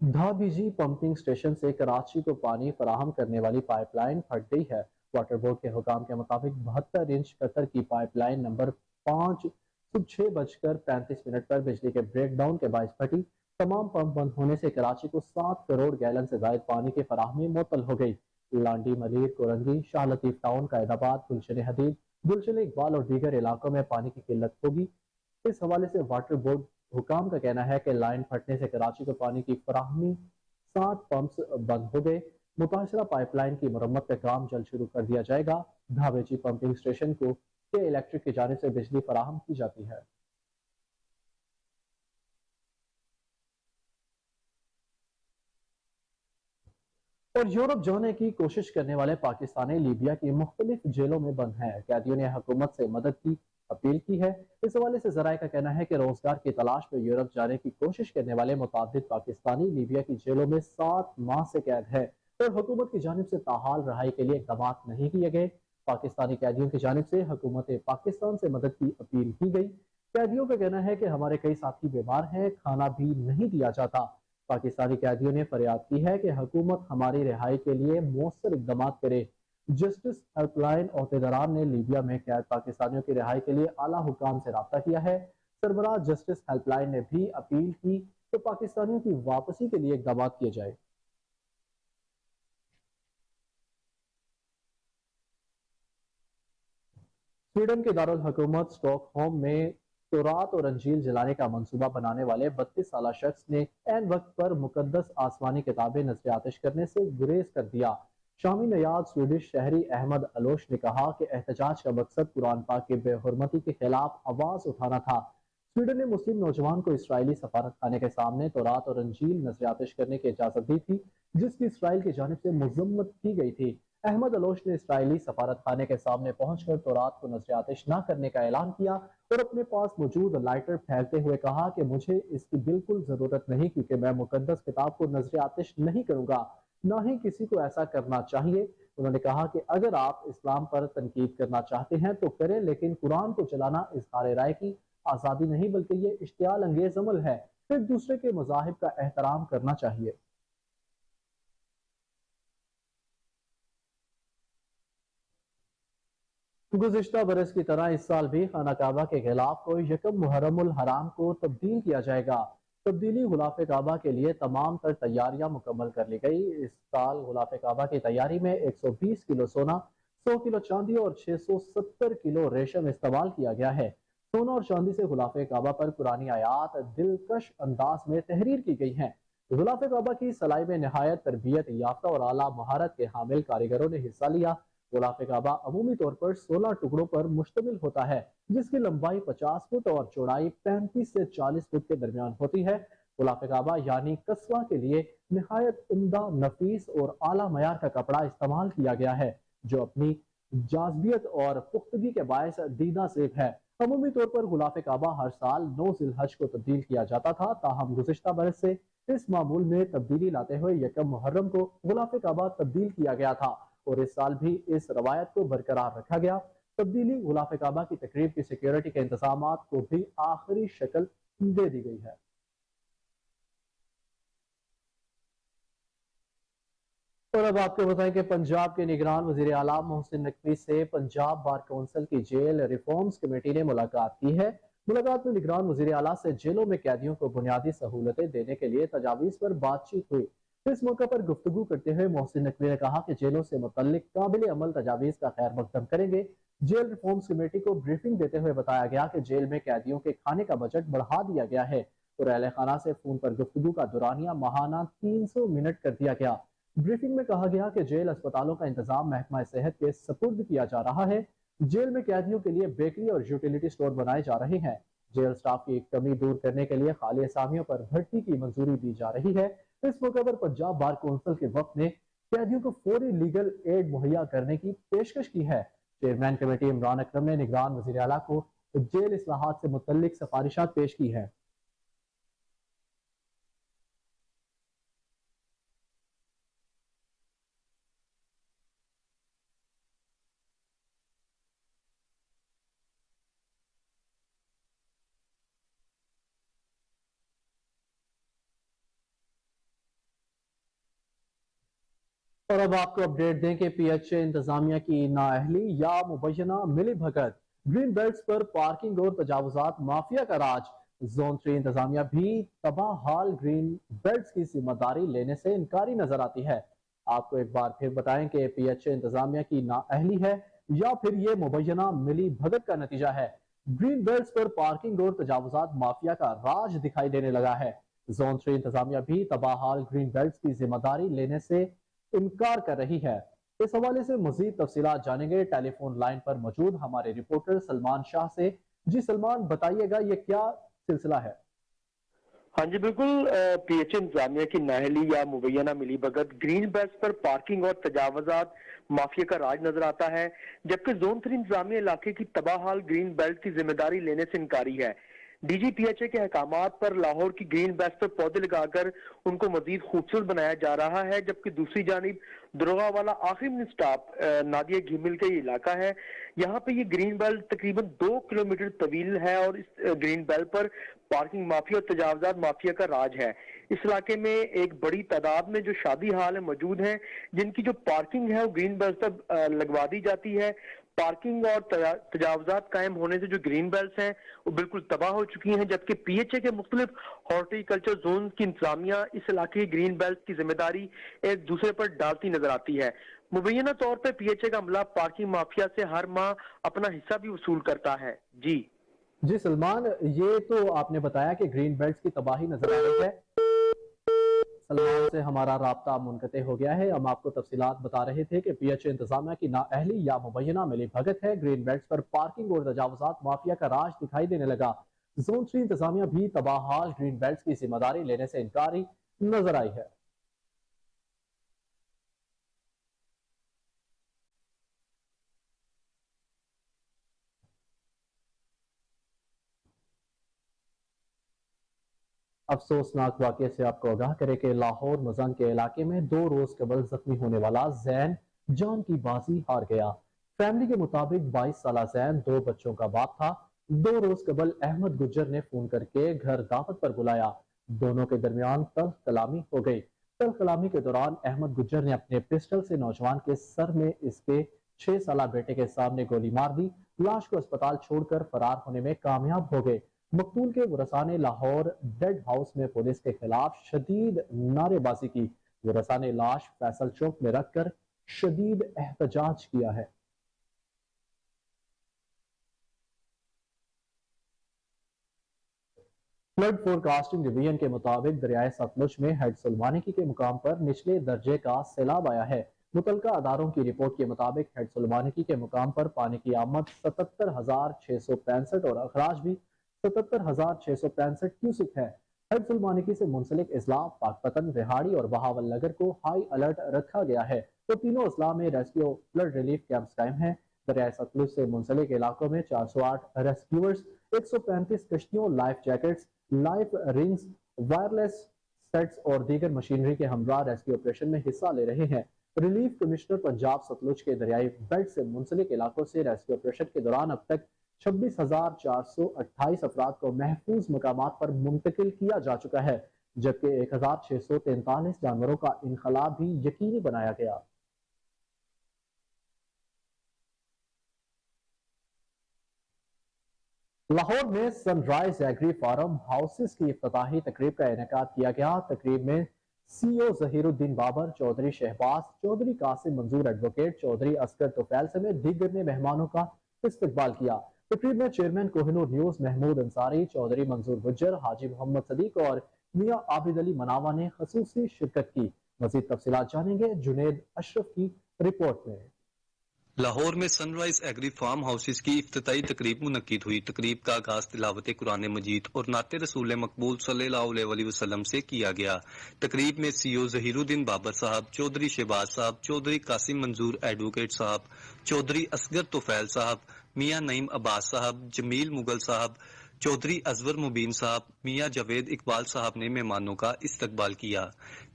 धाबीजी पंपिंग स्टेशन से कराची को पानी फराहम करने वाली पाइपलाइन फट गई है। वाटर बोर्ड के हुकाम के मुताबिक 72 इंच कतर की पाइपलाइन नंबर 5 सुबह 6:35 पर बिजली के ब्रेकडाउन के बायस फटी। तमाम पंप बंद होने से कराची को 7 करोड़ गैलन से ज्यादा पानी की फराहमी मुअत्तल हो गई। लांडी, मलीर, कोरंगी, शाह लतीफ टाउन, कायदाबाद, गुलशन हदीद, गुलशन इकबाल और दीगर इलाकों में पानी की किल्लत होगी। इस हवाले से वाटर बोर्ड हुकाम का कहना है कि लाइन फटने से कराची को पानी की फराहमी 7 पंप्स बंद हो गए। मुतासरा पाइपलाइन की मरम्मत का काम जल्द शुरू कर दिया जाएगा। धाबेची पंपिंग स्टेशन को के इलेक्ट्रिक की जानिब से बिजली फराहम की जाती है। और यूरोप जाने की कोशिश करने वाले पाकिस्तानी लीबिया की मुख्तलिफ जेलों में बंद हैं। कैदियों ने हुकूमत से मदद की अपील की है। इस हवाले से जराये का कहना है कि रोजगार की तलाश में यूरोप जाने की कोशिश करने वाले मुतादिद पाकिस्तानी लीबिया की जेलों में 7 माह से कैद है और हुकूमत की जानिब से ताहाल रहाई के लिए इक़दाम नहीं किए गए। पाकिस्तानी कैदियों की जानिब से हुकूमत पाकिस्तान से मदद की अपील की गई। कैदियों का कहना है कि हमारे कई साथी बीमार हैं, खाना भी नहीं दिया जाता। पाकिस्तानी कैदियों ने फरियाद की है कि हुकूमत हमारी रिहाई के लिए मौसर इकदाम करे। जस्टिस हेल्पलाइन अहदेदारान ने लीबिया में कैद पाकिस्तानियों की रिहाई के लिए आला हुकाम से रब्ता किया है। सरबराह जस्टिस हेल्पलाइन ने भी अपील की कि पाकिस्तानियों की वापसी के लिए इकदाम किए जाए। स्वीडन के दारुल हुकूमत स्टॉकहोम में तौरात और अंजील जलाने का मंसूबा बनाने वाले 32 साल शख्स ने ऐन वक्त पर मुकद्दस आसमानी किताबें नजर आतिश करने से गुरेज कर दिया। शामी नयाद स्वीडिश शहरी अहमद अलोश ने कहा कि एहतजाज का मकसद कुरान पाक की बेहुरमती के खिलाफ आवाज उठाना था। स्वीडन ने मुस्लिम नौजवान को इसराइली सफारत खाने के सामने तौरात और अंजील नजर आतिश करने की इजाजत दी थी, जिसकी इसराइल की जानिब से मजम्मत की गई थी। अहमद अलोश ने इसराइली सफारत खाने के सामने पहुंचकर तौरात को नजर आतिश न करने का ऐलान किया और अपने पास मौजूद लाइटर फेंकते हुए कहा कि मुझे इसकी बिल्कुल जरूरत नहीं, क्योंकि मैं मुकद्दस किताब को नजर आतिश नहीं करूंगा, ना ही किसी को ऐसा करना चाहिए। उन्होंने कहा कि अगर आप इस्लाम पर तनकीद करना चाहते हैं तो करें, लेकिन कुरान को चलाना इजहार राय की आजादी नहीं बल्कि ये इश्तियाल अंगेज अमल है। फिर दूसरे के मज़ाहिब का एहतराम करना चाहिए। गुज़िश्ता बरस की तरह इस साल भी खाना काबा के खिलाफ को यकम मुहर्रमुल हराम को तब्दील किया जाएगा। तब्दीली गुलाफ काबा के लिए तमाम तर तैयारियां मुकम्मल कर ली गई। इस साल गुलाफ काबा की तैयारी में 120 किलो सोना, 100 किलो चांदी और 670 किलो रेशम इस्तेमाल किया गया है। सोना और चांदी से गुलाफ काबा पर कुरानी आयात दिलकश अंदाज में तहरीर की गई हैं। गुलाफ काबा की सलाई में नहायत तरबियत याफ्ता और आला महारत के हामिल कारीगरों ने हिस्सा लिया। गुलाफ काबा अमूमी तौर पर 16 टुकड़ों पर मुश्तमिल होता है, जिसकी लंबाई 50 फुट और चौड़ाई 35 से 40 फुट के दरमियान होती है। गुलाफ काबा यानी कस्वा के लिए निहायत उम्दा, नफीस और आला मयार का कपड़ा इस्तेमाल किया गया है, जो अपनी जाजबियत और पुख्तगी के बायस दीदा सेब है। अमूमी तौर पर गुलाफ काबा हर साल 9 जिलहज को तब्दील किया जाता था, ताहम गुज़िश्ता बरस से इस मामूल में तब्दीली लाते हुए यकम मुहर्रम को गुलाफ काबा तब्दील किया गया था और इस साल भी इस रवायत को बरकरार रखा गया। तब्दीली गुलाफ काबा की तकरीब की सिक्योरिटी के इंतजाम को भी आखिरी शक्ल दे दी गई है। और अब आपको बताएं कि पंजाब के निगरान वजीर आला मोहसिन नकवी से पंजाब बार काउंसिल की जेल रिफॉर्म्स कमेटी ने मुलाकात की है। मुलाकात में निगरान वजीर आला से जेलों में कैदियों को बुनियादी सहूलतें देने के लिए तजावीज़ पर बातचीत हुई। इस मौके पर गुफ्तगू करते हुए मोहसिन नकवी ने कहा कि जेलों से मुतल्लिक काबिल अमल तजावीज़ का खैर मकदम करेंगे। जेल रिफॉर्म्स कमेटी को ब्रीफिंग देते हुए बताया गया कि जेल में कैदियों के खाने का बजट बढ़ा दिया गया है और अहले खाना से फोन पर गुफ्तगू का दुरानिया माहाना 300 मिनट कर दिया गया। ब्रीफिंग में कहा गया कि जेल अस्पतालों का इंतजाम महकमा सेहत के सपुर्द किया जा रहा है। जेल में कैदियों के लिए बेकरी और यूटिलिटी स्टोर बनाए जा रहे हैं। जेल स्टाफ की कमी दूर करने के लिए खाली असामियों पर भर्ती की मंजूरी दी जा रही है। इस मौके पर पंजाब बार काउंसिल के वक्त ने कैदियों को फौरी लीगल एड मुहैया करने की पेशकश की है। चेयरमैन कमेटी इमरान अकरम ने निगरान वजीर आला को जेल इस्लाहात से मुतल्लिक सिफारिशात पेश की है। और अब आपको अपडेट दें कि PH इंतजामिया की नाअहली या मुबैना मिली भगत, ग्रीन बेल्ट्स पर पार्किंग और तजावुजात माफिया का राज। जोन 3 इंतजामिया भी तबाह हाल ग्रीन बेल्ट्स की जिम्मेदारी लेने से इनकारी नजर आती है। आपको एक बार फिर बताएं कि PH इंतजामिया की नाअहली है या फिर ये मुबैना मिली भगत का नतीजा है। ग्रीन बेल्ट्स पर पार्किंग और तजावुजात माफिया का राज दिखाई देने लगा है। जोन 3 इंतजामिया भी तबाह हाल ग्रीन बेल्ट्स की जिम्मेदारी लेने से इनकार कर रही है। اس حوالے سے مزید تفصیلات جانیں گے ٹیلی فون لائن پر موجود ہمارے رپورٹر سلمان شاہ سے۔ جی سلمان، بتائیے گا یہ کیا سلسلہ ہے؟ ہاں جی بالکل، پی ایچ انتظامیہ کی نااہلی یا مبینہ ملی بھگت گرین بیلٹس پر پارکنگ اور تجاوزات مافیا کا راج نظر آتا ہے، جبکہ زون 3 انتظامیہ علاقے کی تباہ حال گرین بیلٹ کی ذمہ داری لینے سے انکاری ہے۔ D G P H A کے احکامات پر لاہور کی گرین بیلٹس پر پودے لگا کر ان کو مزید خوبصورت بنایا جا رہا ہے، جبکہ دوسری جانب دروگا والا آخری منٹ سٹاپ نادیہ گھیمل کا یہ علاقہ ہے۔ یہاں پہ یہ گرین بیلٹ تقریباً 2 کلومیٹر طویل ہے اور اس گرین بیلٹ پر پارکنگ مافیا اور تجاوزات مافیا کا راج ہے۔ اس علاقے میں ایک بڑی تعداد میں جو شادی حال موجود ہیں جن کی جو پارکنگ ہے وہ گرین بیلٹ پر لگوا دی جاتی ہے۔ پارکنگ اور تجاوزات قائم ہونے سے جو گرین بیلٹس ہیں وہ بالکل تباہ ہو چکی ہیں، جبکہ پی ایچ اے کے مختلف ہارٹی کلچر زون کی انتظامیہ اس علاقے کی گرین بیلٹ کی ذمہ داری ایک دوسرے پر ڈالتی نظر آتی ہے۔ مبینہ طور پہ پی ایچ اے کا عملہ پارکنگ مافیا سے ہر ماہ اپنا حصہ بھی وصول کرتا ہے۔ جی سلمان، یہ تو آپ نے بتایا کہ گرین بیلٹس کی تباہی نظر آ رہی ہے۔ سلمان سے ہمارا رابطہ منقطع ہو گیا ہے۔ ہم آپ کو تفصیلات بتا رہے تھے کہ پی ایچ اے انتظامیہ کی نااہلی یا مبینہ ملی بھگت ہے، گرین بیلٹس پر پارکنگ اور تجاوزات مافیا کا راج دکھائی دینے لگا۔ زون 3 انتظامیہ بھی تباہ حال گرین بیلٹس کی ذمہ داری لینے سے انکاری نظر آئی ہے۔ افسوسناک واقعے سے آپ کو آگاہ کرے کہ لاہور مزنگ کے علاقے میں 2 روز قبل زخمی ہونے والا زین جان کی بازی ہار گیا۔ فیملی کے مطابق 22 سالہ زین 2 بچوں کا باپ تھا۔ 2 روز قبل احمد گجر نے فون کر کے گھر دعوت پر بلایا۔ دونوں کے درمیان تلخ کلامی ہو گئی۔ تلخ کلامی کے دوران احمد گجر نے اپنے پسٹل سے نوجوان کے سر میں اس کے 6 سالہ بیٹے کے سامنے گولی مار دی۔ لاش کو اسپتال چھوڑ کر فرار ہونے میں کامیاب ہو گئے۔ مقتول کے ورثاء نے لاہور ڈیڈ ہاؤس میں پولیس کے خلاف شدید نعرے بازی کی۔ ورثاء نے لاش فیصل چوک میں رکھ کر شدید احتجاج کیا ہے۔ فلڈ فورکاسٹنگ ڈویژن کے مطابق دریائے ستلج میں ہیڈ سلمانکی کے مقام پر نچلے درجے کا سیلاب آیا ہے۔ متعلقہ اداروں کی رپورٹ کے مطابق ہیڈ سلمانکی کے مقام پر پانی کی آمد 77,665 اور اخراج بھی 77,665 کیوسک ہے۔ ہیڈ سلمانکی سے منسلک اضلاع پاکپتن، ریہاڑی اور بہاول نگر کو ہائی الرٹ رکھا گیا ہے، تو تینوں اضلاع میں ریسکیو فلڈ ریلیف کیمپس قائم ہیں۔ دریائے ستلج سے منسلک علاقوں میں 408 ریسکیورز، 135 کشتیوں، life jackets, life rings, wireless sets اور دیگر مشینری کے ہمراہ ریسکیو آپریشن میں حصہ لے رہے ہیں۔ ریلیف کمشنر پنجاب ستلج کے دریائی بیلٹ سے منسلک علاقوں سے ریسکیو آپریشن کے دوران اب تک 26,428 افراد کو محفوظ مقامات پر منتقل کیا جا چکا ہے، جبکہ 1,643 جانوروں کا انخلاء بھی یقینی بنایا گیا۔ لاہور میں سن رائز ایگری فارم ہاؤسز کی افتتاحی تقریب کا انعقاد کیا گیا۔ تقریب میں سی او ظہیر الدین بابر، چودھری شہباز، چودھری قاسم منظور ایڈوکیٹ، چودھری اصغر توفیل سمیت دیگر نے مہمانوں کا استقبال کیا۔ تقریب میں چیئرمین کوہ نور نیوز محمود انصاری، چودھری منظور گجر، حاجی محمد صدیق اور میاں عابد علی مناوا نے خصوصی شرکت کی۔ مزید تفصیلات جانیں گے جنید اشرف کی رپورٹ میں۔ لاہور میں سن رائز ایگری فارم ہاؤسز کی افتتاحی تقریب منعقد ہوئی۔ تقریب کا آغاز تلاوت قرآن مجید اور نعت رسول مقبول صلی اللہ علیہ وسلم سے کیا گیا۔ تقریب میں سی او ظہیر الدین بابر صاحب، چودھری شہباز صاحب، چودھری قاسم منظور ایڈوکیٹ صاحب، چودھری اصغر توفیل صاحب، میاں نعیم عباس صاحب، جمیل مغل صاحب، چودھری ازور مبین صاحب، میاں جاوید اقبال صاحب نے مہمانوں کا استقبال کیا۔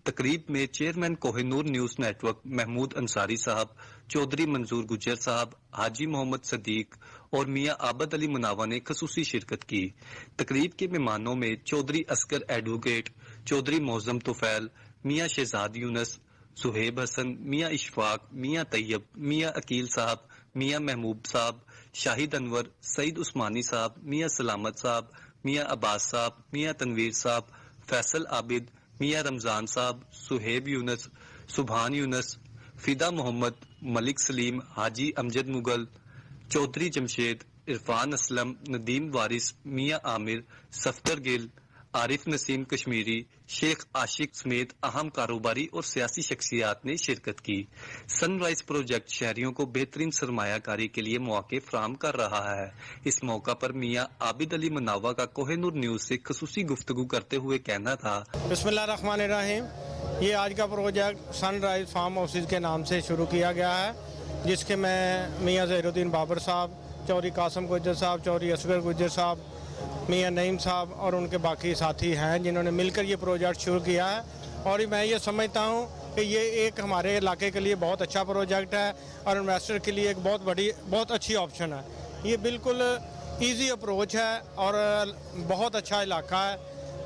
تقریب میں chairman Koh Noor news network Mahmood Ansari sahab, Chaudhry منظور گجر صاحب، حاجی محمد صدیق اور میاں عابد علی مناوا نے خصوصی شرکت کی۔ تقریب کے مہمانوں میں چودھری اصغر ایڈوکیٹ، چودھری معظم توفیل، میاں شہزاد یونس، سہیب حسن، میاں اشفاق، میاں طیب، میاں عقیل صاحب، میاں محمود صاحب، شاہد انور، سعید عثمانی صاحب، میاں سلامت صاحب، میاں عباس صاحب، میاں تنویر صاحب، فیصل عابد، میاں رمضان صاحب، سہیب یونس، سبحان یونس، فدا محمد، ملک سلیم، حاجی امجد مغل، چودھری جمشید، عرفان اسلم، ندیم وارث، میاں عامر، صفدر گل، आरिफ नसीम कश्मीरी, शेख आशिक समेत अहम कारोबारी और सियासी शख्सियात ने शिरकत की। सनराइज प्रोजेक्ट शहरियों को बेहतरीन सरमायाकारी के लिए मौके फराहम कर रहा है। इस मौका पर मियाँ आबिद अली मनावा का कोहिनूर न्यूज से खसूसी गुफ्तगू करते हुए कहना था, बिस्मिल्लाहिर्रहमानिर्रहीम। ये आज का प्रोजेक्ट सनराइज फार्म हाउसेज के नाम से शुरू किया गया है, जिसके मैं मियाँ ज़हीरुद्दीन बाबर साहब, चौधरी कासम गुज्जर साहब, चौधरी असगर गुज्जर साहब, मियाँ नईम साहब और उनके बाकी साथी हैं जिन्होंने मिलकर ये प्रोजेक्ट शुरू किया है। और मैं ये समझता हूँ कि ये एक हमारे इलाके के लिए बहुत अच्छा प्रोजेक्ट है और इन्वेस्टर के लिए एक बहुत अच्छी ऑप्शन है। ये बिल्कुल इजी अप्रोच है और बहुत अच्छा इलाका है,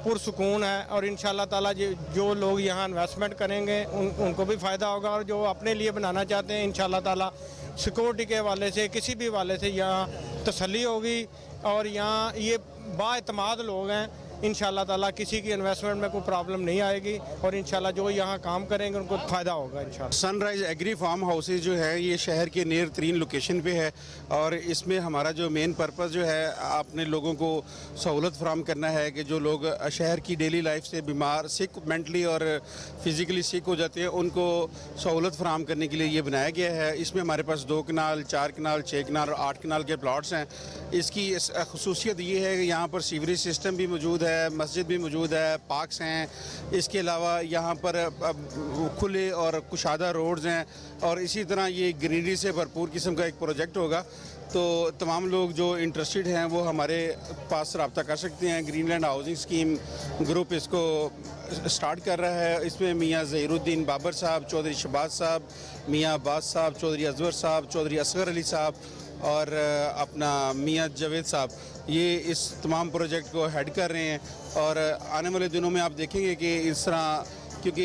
पुरसुकून है और इंशाल्लाह ताला जो लोग यहाँ इन्वेस्टमेंट करेंगे उनको भी फ़ायदा होगा और जो अपने लिए बनाना चाहते हैं इंशाल्लाह ताला सिक्योरिटी के हवाले से किसी भी हवाले से यहाँ तसल्ली होगी और यहाँ ये बाएतमाद लोग हैं। इंशाल्लाह ताला किसी की इन्वेस्टमेंट में कोई प्रॉब्लम नहीं आएगी और इंशाल्लाह जो यहाँ काम करेंगे उनको फ़ायदा होगा इंशाल्लाह। सनराइज एग्री फार्म हाउसेज जो है ये शहर के नियर तरीन लोकेशन पे है और इसमें हमारा जो मेन पर्पस जो है अपने लोगों को सहूलत फराहम करना है कि जो लोग शहर की डेली लाइफ से बीमार सिक मेंटली और फिज़िकली सिक हो जाते हैं उनको सहूलत फराहम करने के लिए ये बनाया गया है। इसमें हमारे पास 2 कनाल, 4 कनाल, 6 कनाल और 8 कनाल के प्लाट्स हैं। इसकी खसूसियत ये है कि यहाँ पर सीवरेज सिस्टम भी मौजूद है, मस्जिद भी मौजूद है, पार्क्स हैं। इसके अलावा यहाँ पर खुले और कुशादा रोड्स हैं और इसी तरह ये ग्रीनरी से भरपूर किस्म का एक प्रोजेक्ट होगा। तो तमाम लोग जो इंटरेस्टेड हैं वो हमारे पास रब्ता कर सकते हैं। ग्रीनलैंड हाउसिंग स्कीम ग्रुप इसको स्टार्ट कर रहा है। इसमें मियाँ ज़हीरुद्दीन बाबर साहब, चौधरी शहबाज साहब, मियाँ अब्बास साहब, चौधरी अजवर साहब, चौधरी असगर अली साहब और अपना मियाँ जावेद साहब ये इस तमाम प्रोजेक्ट को हेड कर रहे हैं। और आने वाले दिनों में आप देखेंगे कि इस तरह क्योंकि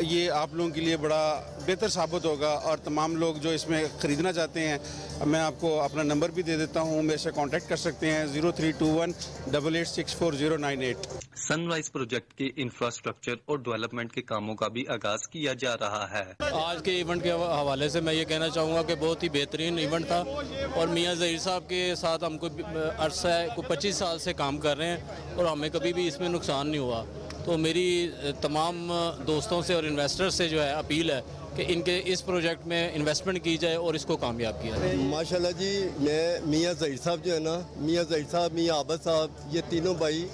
ये आप लोगों के लिए बड़ा बेहतर साबित होगा और तमाम लोग जो इसमें ख़रीदना चाहते हैं मैं आपको अपना नंबर भी दे देता हूँ, मेरे से कांटेक्ट कर सकते हैं 032188640998। सनराइज प्रोजेक्ट के इंफ्रास्ट्रक्चर और डेवलपमेंट के कामों का भी आगाज किया जा रहा है। आज के इवेंट के हवाले से मैं ये कहना चाहूँगा कि बहुत ही बेहतरीन इवेंट था और मियाँ ज़हीर साहब के साथ हमको अरसा है को 25 साल से काम कर रहे हैं और हमें कभी भी इसमें नुकसान नहीं हुआ। तो मेरी तमाम दोस्तों से और इन्वेस्टर्स से जो है अपील है कि इनके इस प्रोजेक्ट में इन्वेस्टमेंट की जाए और इसको कामयाब किया जाए। माशाल्लाह जी, मैं मियाँ ज़हीर साहब जो है ना, मियाँ ज़हीर साहब, मियाँ आबद साहब, ये तीनों भाई,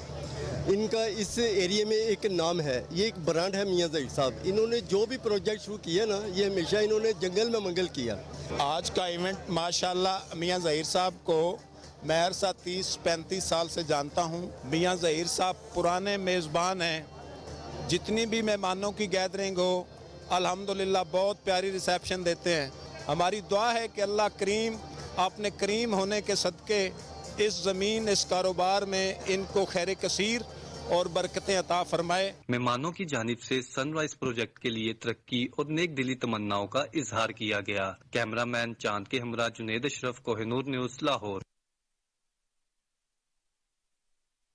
इनका इस एरिया में एक नाम है, ये एक ब्रांड है मियाँ ज़हीर साहब। इन्होंने जो भी प्रोजेक्ट शुरू किया ना ये हमेशा इन्होंने जंगल में मंगल किया। आज का इवेंट माशाल्लाह मियाँ ज़हीर साहब को मैं अरसा 30-35 साल से जानता हूँ। मियाँ ज़हीर साहब पुराने मेज़बान हैं। जितनी भी मेहमानों की गैदरिंग हो अल्हम्दुलिल्लाह बहुत प्यारी रिसेप्शन देते हैं। हमारी दुआ है कि अल्लाह करीम अपने करीम होने के सदक़े इस ज़मीन इस कारोबार में इनको खैर कसीर और बरकतें अता फरमाए। मेहमानों की जानिब से सनराइज प्रोजेक्ट के लिए तरक्की और नेक दिली तमन्नाओं का इजहार किया गया। कैमरामैन चांद के हमरा जुनेद अशरफ, कोहिनूर न्यूज़, लाहौर।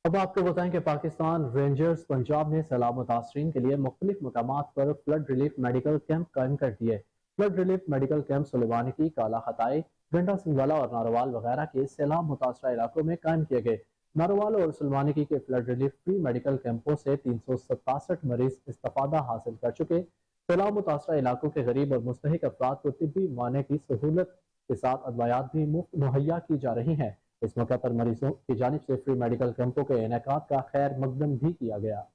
अब आपको बताएं कि पाकिस्तान रेंजर्स पंजाब ने सैलाब मुतासरीन के लिए मुख्तलिफ मकामात पर फ्लड रिलीफ मेडिकल कैंप कायम कर दिए। Flood relief medical camp Sulemani, काला खताई, गंडा सिंगवाला और नारोवाल वगैरह के सैलाब मुतासरा इलाकों में कायम किए गए। नारोवाल और सुलेमानी के फ्लड रिलीफ फ्री मेडिकल कैंपों से 367 मरीज इस्तिफादा हासिल कर चुके। सैलाब मुतासरा इलाकों के गरीब और मुस्तहिक अफराद को तिब्बी मुआने की सहूलत के साथ अदवायात भी मुफ्त मुहैया की जा रही हैं। इस मौके पर मरीजों की जानिब से फ्री मेडिकल कैंपों के इनेकाद का खैर मकदम भी किया गया।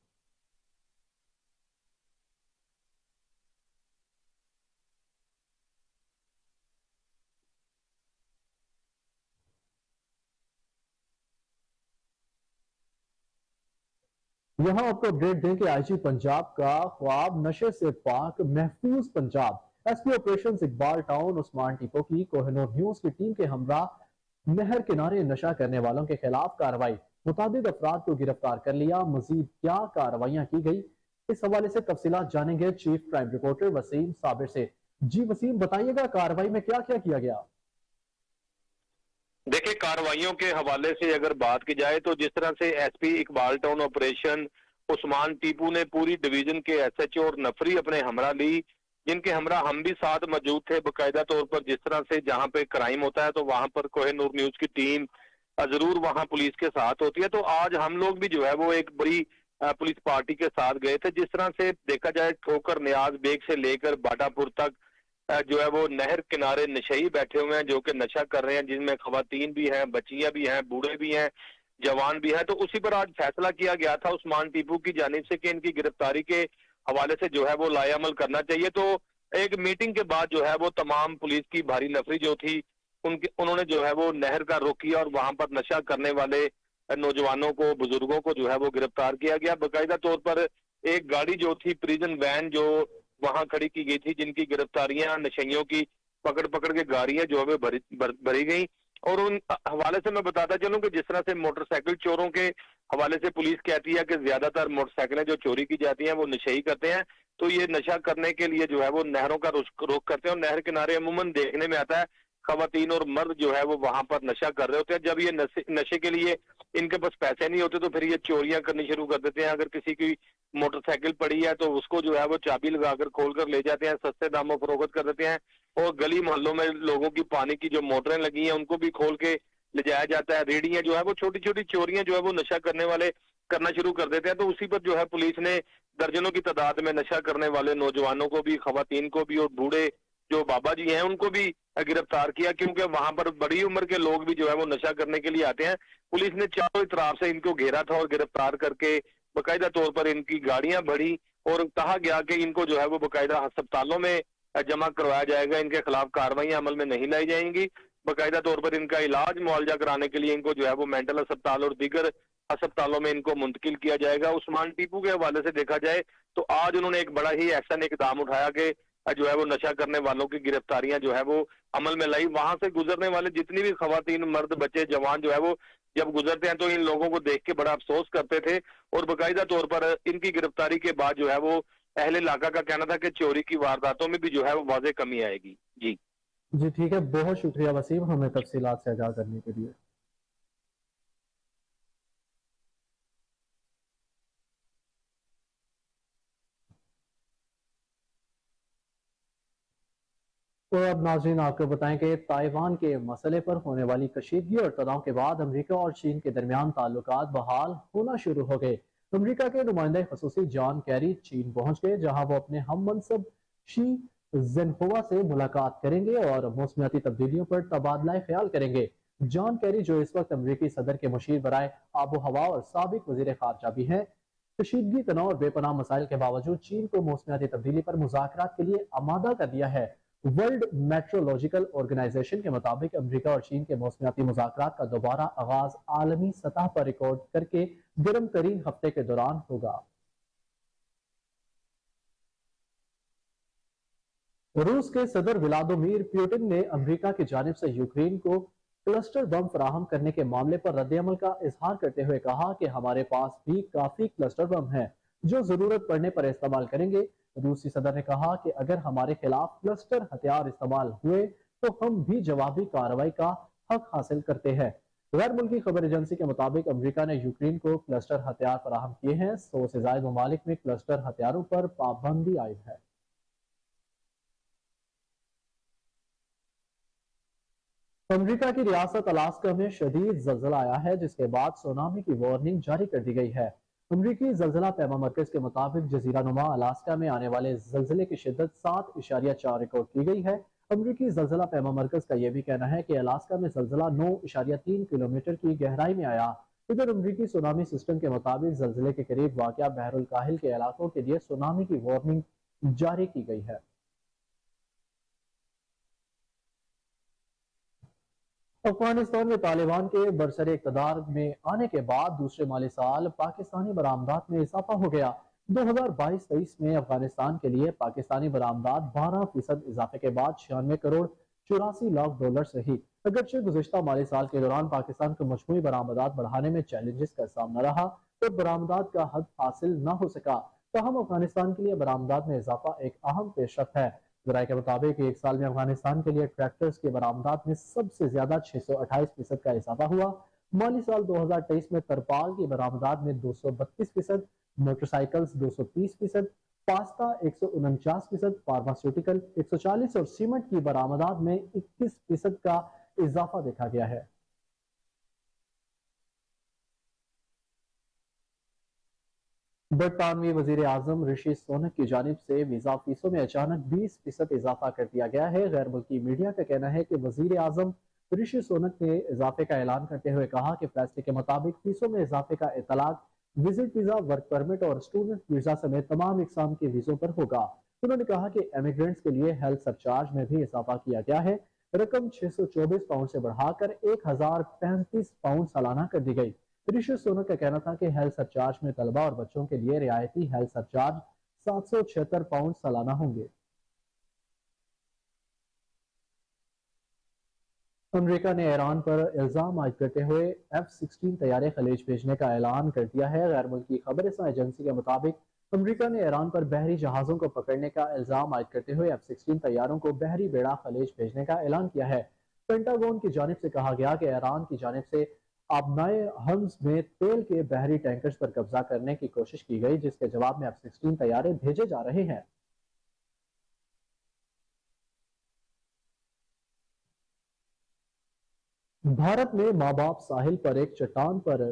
यहाँ आपको अपडेट दें कि आईजी पंजाब का ख्वाब नशे से पाक महफूज Punjab. SP operations Iqbal town Usman Tipu की कोहिनूर न्यूज की टीम के हमरा नहर किनारे नशा करने वालों के खिलाफ कार्रवाई, मुतादिद अफराद को गिरफ्तार कर लिया। मजीद क्या कार्रवाइयां की गई, इस हवाले से तफसीलात जानेंगे chief crime reporter Waseem Sabir से। जी वसीम, बताइएगा कार्रवाई में क्या क्या किया गया? देखिए, कार्रवाइयों के हवाले से अगर बात की जाए तो जिस तरह से SP Iqbal town operation Usman Tipu ने पूरी डिवीजन के एसएचओ और नफरी अपने हमरा ली, जिनके हमरा हम भी साथ मौजूद थे। बाकायदा तौर पर जिस तरह से जहां पे क्राइम होता है तो वहां पर कोहिनूर न्यूज की टीम जरूर वहां पुलिस के साथ होती है। तो आज हम लोग भी जो है वो एक बड़ी पुलिस पार्टी के साथ गए थे। जिस तरह से देखा जाए ठोकर न्याज बेग से लेकर बाटापुर तक जो है वो नहर किनारे नशई बैठे हुए हैं जो कि नशा कर रहे हैं, जिनमें खवातीन भी हैं, बच्चियां भी हैं, बूढ़े भी हैं, जवान भी हैं। तो उसी पर आज फैसला किया गया था उस्मान टीपू की जानिब से कि इनकी गिरफ्तारी के हवाले से जो है वो लाएअमल करना चाहिए। तो एक मीटिंग के बाद जो है वो तमाम पुलिस की भारी नफरी जो थी उन्होंने जो है वो नहर का रुख किया और वहां पर नशा करने वाले नौजवानों को, बुजुर्गों को जो है वो गिरफ्तार किया गया। बाकायदा तौर पर एक गाड़ी जो थी प्रिजन वैन जो वहां खड़ी की गई थी, जिनकी गिरफ्तारियां नशइयों की पकड़ पकड़ के गाड़ियां जो है भरी गई। और उन हवाले से मैं बताता चलूं कि जिस तरह से मोटरसाइकिल चोरों के हवाले से पुलिस कहती है कि ज्यादातर मोटरसाइकिलें जो चोरी की जाती हैं वो नशई करते हैं, तो ये नशा करने के लिए जो है वो नहरों का रुख करते हैं। और नहर किनारे अमूमन देखने में आता है खवातीन और मर्द जो है वो वहां पर नशा कर रहे होते हैं। जब ये नशे के लिए इनके पास पैसे नहीं होते तो फिर ये चोरियां करनी शुरू कर देते हैं। अगर किसी की मोटरसाइकिल पड़ी है तो उसको जो है वो चाबी लगाकर खोल कर ले जाते हैं, सस्ते दामों फरोख्त कर देते हैं। और गली मोहल्लों में लोगों की पानी की जो मोटरें लगी हैं उनको भी खोल के ले जाया जाता है। रेडियां जो है वो छोटी छोटी चोरियां जो है वो नशा करने वाले करना शुरू कर देते हैं। तो उसी पर जो है पुलिस ने दर्जनों की तादाद में नशा करने वाले नौजवानों को भी, खवातीन को भी और बूढ़े जो बाबा जी हैं उनको भी गिरफ्तार किया, क्योंकि वहां पर बड़ी उम्र के लोग भी जो है वो नशा करने के लिए आते हैं। पुलिस ने चारों तरफ से इनको घेरा था और गिरफ्तार करके बाकायदा तौर पर इनकी गाड़ियां भरी और कहा गया कि इनको जो है वो बाकायदा अस्पतालों में जमा करवाया जाएगा, इनके खिलाफ कार्रवाइयां अमल में नहीं लाई जाएंगी। बाकायदा तौर पर इनका इलाज मुआवजा कराने के लिए इनको जो है वो मेंटल अस्पताल और दीगर अस्पतालों में इनको मुंतकिल किया जाएगा। उस्मान टीपू के हवाले से देखा जाए तो आज उन्होंने एक बड़ा ही एक्शन इकदाम उठाया कि जो है वो नशा करने वालों की गिरफ्तारियां जो है वो अमल में लाई। वहां से गुजरने वाले जितनी भी खवातीन, मर्द, बच्चे, जवान जो है वो जब गुजरते हैं तो इन लोगों को देख के बड़ा अफसोस करते थे। और बाकायदा तौर पर इनकी गिरफ्तारी के बाद जो है वो अहले इलाका का कहना था कि चोरी की वारदातों में भी जो है वो वाज़ेह कमी आएगी। जी ठीक है, बहुत शुक्रिया वसीम हमें तफसीलात से आगाह करने के लिए। तो अब नाज़रीन आपको बताएं कि ताइवान के मसले पर होने वाली कशीदगी और तनाव के बाद अमेरिका और चीन के दरमियान ताल्लुकात बहाल होना शुरू हो गए। अमेरिका के नुमाइंदे खसूसी जॉन कैरी चीन पहुंच गए, जहां वो अपने हम मनसब शी जिनहुआ से मुलाकात करेंगे और मौसमियाती तब्दीलियों पर तबादला ख्याल करेंगे। जॉन कैरी जो इस वक्त अमरीकी सदर के मुशीर बराए आबो हवा और साबिक वजीर खारजा भी हैं, कशीदगी, तनाव और बेपनाह मसाइल के बावजूद चीन को मौसमियाती तब्दीली पर मुज़ाकरात के लिए आमादा कर दिया है। वर्ल्ड मेट्रोलॉजिकल ऑर्गेनाइजेशन के मुताबिक अमेरिका और चीन के मौसमियाती मुज़ाकरात का दोबारा आगाज आलमी सतह पर रिकॉर्ड करके गर्म तरीन हफ्ते के दौरान होगा। रूस के सदर व्लादिमीर पुतिन ने अमेरिका की जानिब से यूक्रेन को क्लस्टर बम फराहम करने के मामले पर रद्द-ए-अमल का इजहार करते हुए कहा कि हमारे पास भी काफी क्लस्टर बम है जो जरूरत पड़ने पर इस्तेमाल करेंगे। रूसी सदर ने कहा कि अगर हमारे खिलाफ क्लस्टर हथियार इस्तेमाल हुए तो हम भी जवाबी कार्रवाई का हक हासिल करते हैं। गैर मुल्की खबर एजेंसी के मुताबिक अमेरिका ने यूक्रेन को क्लस्टर हथियार फराहम किए हैं। 100 से ज्यादा ममालिक में क्लस्टर हथियारों पर पाबंदी आयद है। अमेरिका की रियासत अलास्का में शदीद जल्जला आया है, जिसके बाद सुनामी की वार्निंग जारी कर दी गई है। अमरीकी जल्जला पैमा मरकज के मुताबिक जजीरा नुमा अलास्का में आने वाले जल्जले की शिद्दत 7.4 रिकॉर्ड की गई है। अमरीकी जल्जला पैमा मरकज का यह भी कहना है कि अलास्का में जल्जला 9.3 किलोमीटर की गहराई में आया। इधर अमरीकी सुनामी सिस्टम के मुताबिक जल्जले के करीब वाक़या बहरुल काहिल के इलाकों के लिए सुनामी की वार्निंग जारी की गई है। अफगानिस्तान में तालिबान के बरसरे इक़्तिदार में आने के बाद दूसरे माली साल पाकिस्तानी बरामदात में इजाफा हो गया। 2022-23 में अफगानिस्तान के लिए पाकिस्तानी बरामदात 12% इजाफे के बाद 96 करोड़ 84 लाख डॉलर रही। अगरचे गुज़िश्ता माली साल के दौरान पाकिस्तान को मजमूई बरामदात बढ़ाने में चैलेंजेस का सामना रहा तो बरामदात का हद हासिल न हो सका। तहम अफगानिस्तान के लिए बरामदात में इजाफा एक अहम पेशरफ्त है। ज़राए के मुताबिक एक साल में अफगानिस्तान के लिए ट्रैक्टर्स के बरामदात में सबसे ज्यादा 628% का इजाफा हुआ। माली साल 2023 में तरपाल की बरामदात में 232%, मोटरसाइकिल्स 230%, पास्ता 149%, फार्मास्यूटिकल 140 और सीमेंट की बरामदात में 21% का इजाफा देखा गया है। बरतानवी वजीर आजम ऋषि सुनक की जानिब से वीजा फीसों में अचानक 20% इजाफा कर दिया गया है। गैर मुल्की मीडिया का कहना है कि वजीर आजम ऋषि सुनक ने इजाफे का ऐलान करते हुए कहा कि फैसले के मुताबिक फीसों में इजाफे का इतलाक विजिट वीजा, वर्क परमिट और स्टूडेंट वीजा समेत तमाम इकसाम के वीजों पर होगा। उन्होंने कहा कि एमिग्रेंट्स के लिए हेल्थ सरचार्ज में भी इजाफा किया गया है। रकम 624 पाउंड से बढ़ाकर 1035 पाउंड सालाना कर दी गई। ऋषि सुनक का कहना था कि हेल्थ सरचार्ज में तलबा और बच्चों के लिए रियायती हेल्थ सरचार्ज 776 पाउंड सालाना होंगे। अमेरिका ने ईरान पर इल्जाम आयद करते हुए F-16 तैयारे खलीज भेजने का ऐलान कर दिया है। गैर मुल्की खबरसां एजेंसी के मुताबिक अमेरिका ने ईरान पर बहरी जहाजों को पकड़ने का इल्जाम आयद करते हुए F-16 तैयारों को बहरी बेड़ा खलीज भेजने का ऐलान किया है। पेंटागन की जानिब से कहा गया कि ईरान की जानिब से आबनाए हम्स में तेल के बहरी टैंकर्स पर कब्जा करने की कोशिश की गई, जिसके जवाब में F-16 तैयारे भेजे जा रहे हैं। भारत में माँ बाप साहिल पर एक चट्टान पर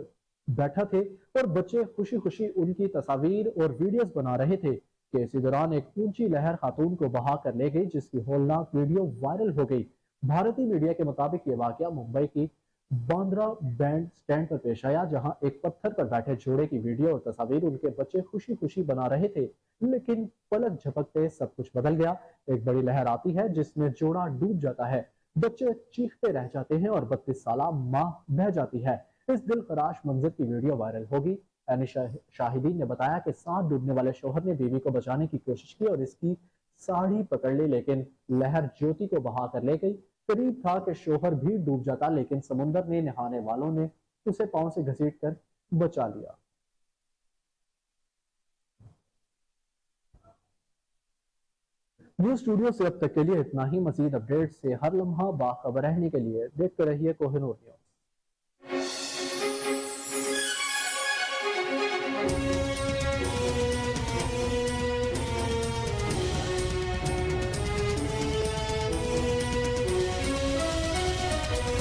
बैठा थे और बच्चे खुशी खुशी उनकी तस्वीर और वीडियोस बना रहे थे कि इसी दौरान एक ऊंची लहर खातून को बहा कर ले गई, जिसकी होलनाक वीडियो वायरल हो गई। भारतीय मीडिया के मुताबिक ये वाकया मुंबई की बांद्रा बैंड स्टैंड पर पेश आया, जहां एक पत्थर पर बैठे जोड़े की वीडियो और तस्वीर उनके बच्चे खुशी खुशी बना रहे थे, लेकिन पलक झपकते सब कुछ बदल गया। एक बड़ी लहर आती है जिसमें जोड़ा डूब जाता है, बच्चे चीखते रह जाते हैं और 32 साला मां बह जाती है। इस दिलखराश मंजर की वीडियो वायरल होगी। शाहिदीन ने बताया कि साथ डूबने वाले शौहर ने बीवी को बचाने की कोशिश की और इसकी साड़ी पकड़ ली, लेकिन लहर ज्योति को बहा कर ले गई। करीब था कि शौहर भी डूब जाता, लेकिन समुंदर ने नहाने वालों ने उसे पांव से घसीट कर बचा लिया। न्यूज़ स्टूडियो से अब तक के लिए इतना ही। मजीद अपडेट से हर लम्हा बाखबर रहने के लिए देखते रहिए कोहिनूर न्यूज़।